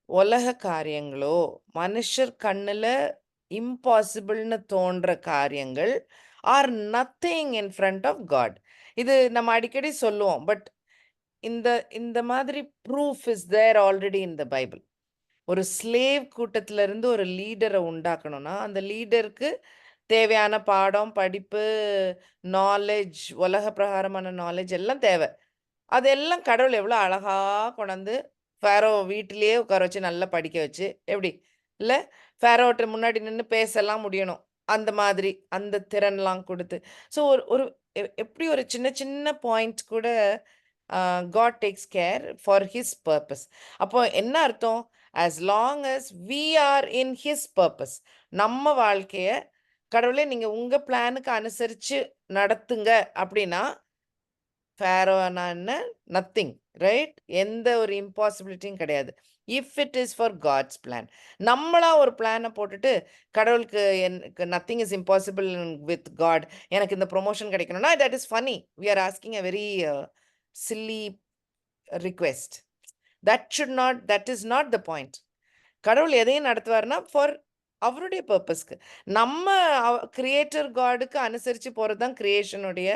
உலக காரியங்களோ மனுஷர் கண்ணுல இம்பாசிபிள்னு தோன்ற காரியங்கள் are nothing in front of God. இது நம்ம அடிக்கடி சொல்லுவோம். பட் இந்த இந்த மாதிரி proof is there already in the Bible. ஒரு ஸ்லேவ் கூட்டத்துல இருந்து ஒரு லீடரை உண்டாக்கணும்னா அந்த லீடருக்கு தேவையான பாடம், படிப்பு, நாலேஜ், உலக பிரகாரமான நாலேஜ் எல்லாம் தேவை. அதெல்லாம் கடவுள் எவ்வளோ அழகா கொண்டாந்து ஃபேரோ வீட்டிலேயே உட்கார வச்சு நல்லா படிக்க வச்சு, எப்படி இல்லை? ஃபேரோட்ட முன்னாடி நின்று பேசலாம் முடியணும். அந்த மாதிரி அந்த திறன்லாம் கொடுத்து ஸோ ஒரு ஒரு எப்படி ஒரு சின்ன சின்ன பாயிண்ட் கூட God takes care for his purpose. அப்போ என்ன அர்த்தம்? As long as we are in his purpose, நம்ம வாழ்க்கைய கடவுளே நீங்க உங்க பிளானுக்கு அனுசரிச்சு நடத்துங்க அப்படின்னா ஃபேரோனா என்ன? நத்திங். ரைட்? எந்த ஒரு இம்பாசிபிலிட்டியும் கிடையாது. If it is for God's plan. நம்மளா ஒரு பிளானை போட்டுட்டு கடவுளுக்கு எனக்கு nothing is impossible with God, எனக்கு இந்த ப்ரொமோஷன் கிடைக்கணும்னா that is funny. We are asking a very silly request. That is not the point. கடவுள் எதையும் நடத்துவார்னா ஃபார் அவருடைய பர்பஸ்க்கு. நம்ம கிரியேட்டர் காடுக்கு அனுசரித்து போகிறது தான் கிரியேஷனுடைய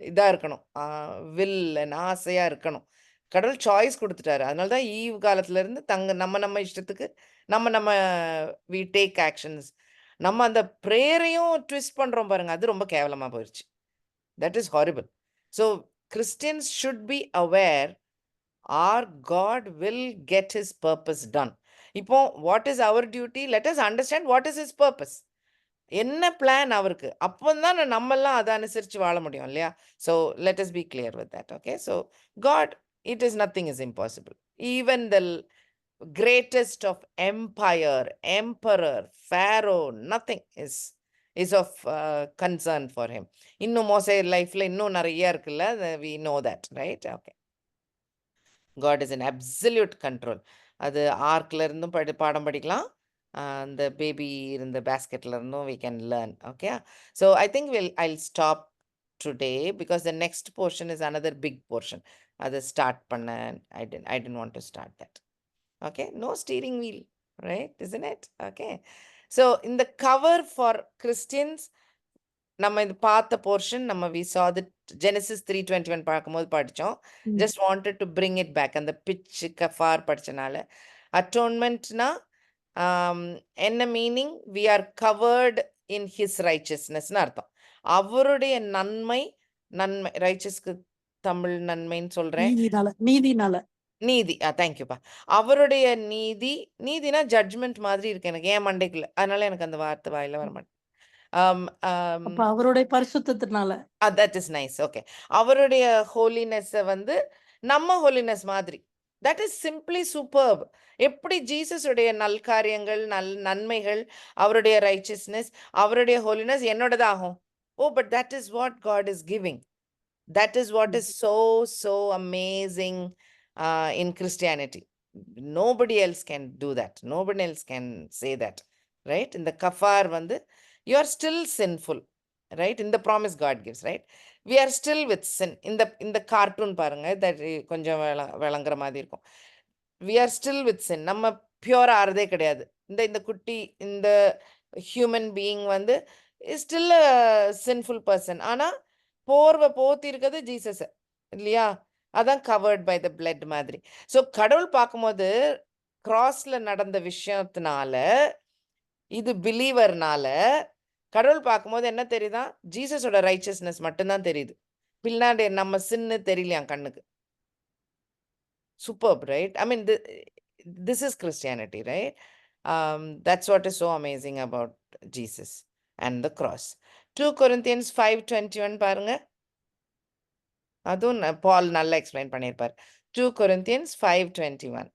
இதாக இருக்கணும். வில் ஆசையாக இருக்கணும். கடவுள் சாய்ஸ் கொடுத்துட்டாரு. அதனால தான் ஈவ் காலத்துலேருந்து நம்ம இஷ்டத்துக்கு நம்ம வி டேக் ஆக்ஷன்ஸ். நம்ம அந்த ப்ரேயரையும் ட்விஸ்ட் பண்ணுறோம் பாருங்க, அது ரொம்ப கேவலமாக போயிடுச்சு. That is horrible. So Christians should be aware our God will get his purpose done. இப்போ what is our duty? Let us understand what is his purpose. என்ன பிளான் அவருக்கு? அப்போ தான் நம்மெல்லாம் அதை அனுசரித்து வாழ முடியும் இல்லையா? So let us be clear with that. Okay? So God, it is nothing is impossible. Even the greatest of empire, emperor, pharaoh, nothing is of concern for him. இன்னும் மோசே லைஃப்ல இன்னும் நிறைய இருக்குல்ல, we know that, right? Okay. God is in absolute control. அது ஆர்க்ல இருந்தும் பாடம் படிக்கலாம். அந்த பேபி இருந்த பேஸ்கெட்ல இருந்தும் we can learn. Okay. So I think I'll stop today because the next portion is another big portion. அது start பண்ண I didn't want to start that. Okay. No steering wheel, right? Isn't it? Okay. So in the cover for Christians, நம்ம இது பார்த்த portion நம்ம we saw the Genesis 3:21 பார்க்கும்போது படித்தோம். Just wanted to bring it back. அந்த pitch கஃபார் படித்தனால அட்டோன்மெண்ட்னா என்ன meaning? We are covered in his ரைச்சஸ்னஸ்னு அர்த்தம். அவருடைய நன்மை ரைச்சஸ்க்கு தமிழ் நன்மைன்னு சொல்கிறேன். நீதினால நீதி. தேங்க்யூப்பா. அவருடைய நீதி, நீதினா ஜட்ஜ்மென்ட் மாதிரி இருக்கு எனக்கு என் மண்டைக்குள்ள. அதனால எனக்கு அந்த வார்த்தை வாயில வரமாட்டேங்குது. ஆம், ஆம். அப்ப அவருடைய பரிசுத்தத்தினால. That is nice. ஓகே. அவருடைய ஹோலினெஸ்ஸ வந்து நம்ம ஹோலினஸ் மாதிரி. That is simply superb. எப்படி ஜீசஸ் உடைய நல்காரியங்கள், நன்மைகள், அவருடைய ரைச்சியஸ்னஸ், அவருடைய ஹோலினஸ் என்னோடதாகும். But that is what God is giving. That is what ம். is so amazing in Christianity. Nobody else can do that. Nobody else can say that. Right? In the kafar, you are still sinful. Right? In the promise God gives. Right? We are still with sin. In the cartoon, paranga, that konjam velangra maadhiri irukum. We are still with sin. நம்ம பியூரா ஆறதே கிடையாது. இந்த குட்டி இந்த human being is still a sinful person. ஆனா போர்வை போத்தி இருக்கிறது Jesus இல்லையா? அதான் கவர்ட் பை த பிளட் மாதிரி. ஸோ கடவுள் பார்க்கும்போது கிராஸ்ல நடந்த விஷயத்தினால, இது பிலீவர்னால கடவுள் பார்க்கும்போது என்ன தெரியுதா? ஜீசஸோட ரைச்சஸ்னஸ் மட்டும்தான் தெரியுது. பின்னாடி நம்ம சின்னு தெரியலையாம் கண்ணுக்கு. Superb, right? I mean, this is Christianity, right? That's what is so amazing about Jesus and the cross. 2 Corinthians 5:21 பாருங்க. அதுவும் பால் நல்லா எக்ஸ்பிளைன் பண்ணியிருப்பார். 2 Corinthians 5:21.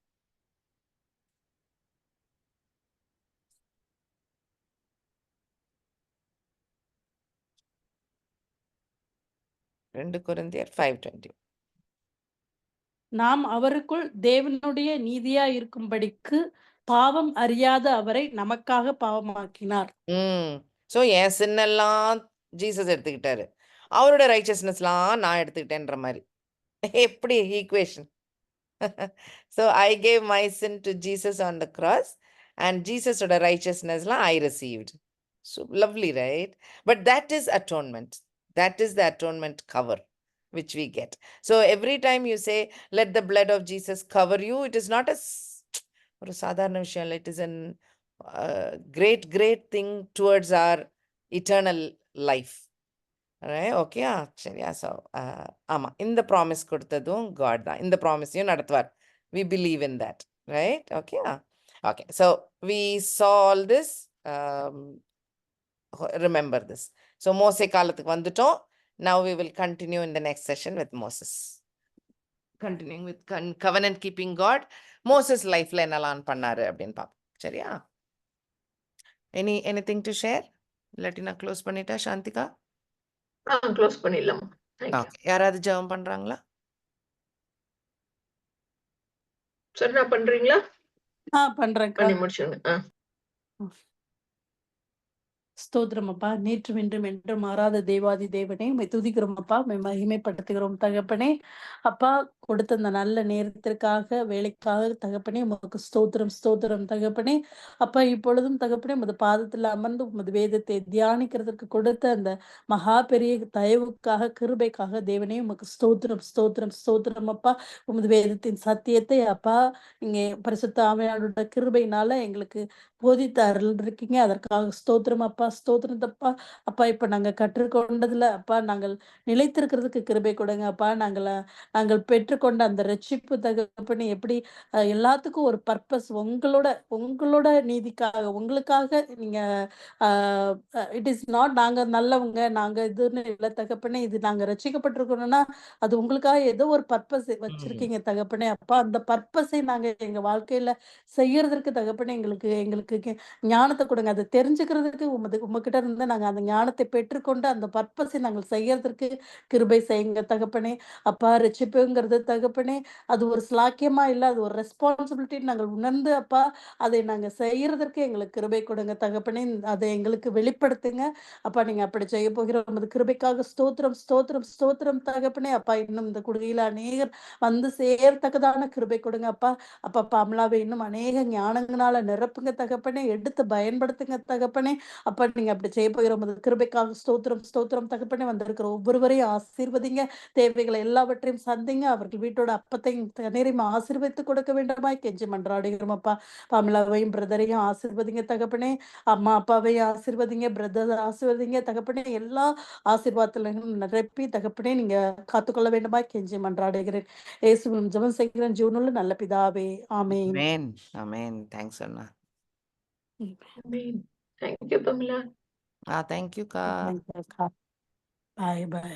ரெண்டு கொரிந்தியர் 5:20. நாம் அவருக்குள் தேவனுடைய நீதியா இருக்கும்படிக்கு பாவம் அறியாத அவரை நமக்காக பாவமாக்கினார். ஸோ என் சின்னெல்லாம் ஜீசஸ் எடுத்துக்கிட்டாரு. அவரோட ரைச்சஸ்னஸ்லாம் நான் எடுத்துக்கிட்டேன்ற மாதிரி. எப்படி equation? So I gave my sin to Jesus on the cross, and Jesus oda righteousness la I received. So lovely, right? But that is atonement. That is the atonement cover which we get. So every time you say, let the blood of Jesus cover you, it is not a ஒரு சாதாரண விஷயம் இல்லை. It is a great thing towards our eternal life. Okay சரியா? So ஆமாம், இந்த promise கொடுத்ததும் God தான். இந்த ப்ராமிஸையும் நடத்துவார். We believe in that, right? Okay okay. So we saw all this. Remember this. So மோசே காலத்துக்கு வந்துட்டோம். Now we will continue in the next session with Moses. Continuing with covenant keeping God. Moses லைஃப்ல என்னெல்லாம் பண்ணாரு அப்படின்னு பார்ப்போம். சரியா? anything to share? இல்லாட்டி நான் க்ளோஸ் பண்ணிட்டா சாந்திகா? க்ளோஸ் பண்ணிடலாம். ஓகே. யாராவது ஜெபம் பண்றாங்களா? சரி, நான் பண்றீங்களா? பண்றேன்க்கா. பண்ணி முடிச்சுங்க. ஸ்தோத்திரம் அப்பா. நேற்றும் இன்றும் என்றும் மாறாத தேவாதி தேவனே, உம்மை துதிக்கிறோம் அப்பா, உம்மை மகிமைப்படுத்துகிறோம் தகப்பனே. அப்பா, கொடுத்த அந்த நல்ல நேரத்திற்காக, வேலைக்காக தகப்பனே உமக்கு ஸ்தோத்திரம் ஸ்தோத்திரம் தகப்பனே. அப்பா, இப்பொழுதும் தகப்பனே உமது பாதத்தில் அமர்ந்து உமது வேதத்தை தியானிக்கிறதுக்கு கொடுத்த அந்த மகா பெரிய தயவுக்காக, கிருபைக்காக தேவனே உமக்கு ஸ்தோத்திரம் ஸ்தோத்திரம் ஸ்தோத்திரம் அப்பா. உமது வேதத்தின் சத்தியத்தை அப்பா நீங்க பரிசுத்த ஆவியானவரோட கிருபையினால எங்களுக்கு போதித்து அருள்ருக்கீங்க. அதற்காக ஸ்தோத்திரம் அப்பா, ஸ்தோத்திரம் தப்பா. அப்பா, இப்ப நாங்க கற்றுக்கொண்டதுல அப்பா நாங்கள் நிலைத்திருக்கிறதுக்கு கிருபை கொடுங்க அப்பா. நாங்கள் பெற்றுக்கொண்ட அந்த ரட்சிப்பு தகப்பனே எப்படி எல்லாத்துக்கும் ஒரு பர்ப்பஸ் உங்களோட நீதிக்காக, உங்களுக்காக நீங்க இட் இஸ் நாட் நாங்க நல்லவங்க, நாங்க இதுன்னு இல்ல தகப்பனே. இது நாங்க ரட்சிக்கப்பட்டிருக்கணும்னா அது உங்களுக்காக ஏதோ ஒரு பர்ப்பஸ் வச்சிருக்கீங்க தகப்பனே. அப்பா, அந்த பர்ப்பஸை நாங்க எங்க வாழ்க்கையில செய்யறதற்கு தகப்பனே எங்களுக்கு ஞானத்தை கொடுங்க. அதை தெரிஞ்சுக்கிறதுக்கு உமக்கிட்ட இருந்து நாங்க அந்த ஞானத்தை பெற்றுக்கொண்டு அந்த பர்ப்பஸை நாங்கள் செய்யறதற்கு கிருபை செய்யுங்க தகப்பனே. அப்பா, ரட்சிப்புங்கிறது தகப்பனே அது ஒரு ஸ்லாக்கியமா இல்ல, அது ஒரு ரெஸ்பான்சிபிலிட்டி நாங்கள் உணர்ந்து அப்பா அதை நாங்க செய்யறதற்கு எங்களுக்கு கிருபை கொடுங்க தகப்பனே. அதை எங்களுக்கு வெளிப்படுத்துங்க அப்பா. நீங்க அப்படி செய்ய போகிற உமது கிருபைக்காக ஸ்தோத்திரம் ஸ்தோத்திரம் ஸ்தோத்திரம் தகப்பனே. அப்பா, இன்னும் இந்த குடியில அநேகர் வந்து சேர்த்தக்கதான கிருபை கொடுங்க அப்பா. அப்பா, பாமலாவை இன்னும் அநேக ஞானங்களால நிரப்புங்க தகப்பனே. எடுத்து பயன்படுத்துங்க தகப்பனே. அப்பா, நீங்க அப்படி செய்ய போகிற உமது கிருபைக்காக ஸ்தோத்திரம், ஸ்தோத்திரம் தகப்பனே. வந்திருக்கிற ஒவ்வொருவரையும் ஆசீர்வதிங்க. தேவைகளை எல்லாவற்றையும் சந்திங்க. அவர்கள் வீட்டோட அப்பத்தையும் தண்ணீரையும் ஆசீர்வதித்து கொடுக்க வேண்டுமாய் கெஞ்சி மன்றாடுகிறோம் அப்பா. பமலாவையும் பிரதரையும் ஆசீர்வதிங்க தகப்பனே. அம்மா, அப்பாவையும் ஆசீர்வதிங்க. பிரதர் ஆசீர்வதிங்க தகப்பனே. எல்லா ஆசீர்வாதத்திலும் நிரப்பி தகப்பனே நீங்க காத்துக்கொள்ள வேண்டுமாய் கெஞ்சி மன்றாடுகிறேன். இயேசுவின் ஜெபம் செய்கிறேன் ஜீவனுள்ள நல்ல பிதாவே. ஆமென். ஆமென். ஆமென். தேங்க்ஸ் அண்ணா. Amen. Thank you, Pamela. Thank யூக்கா. Thank you, God. Bye, bye.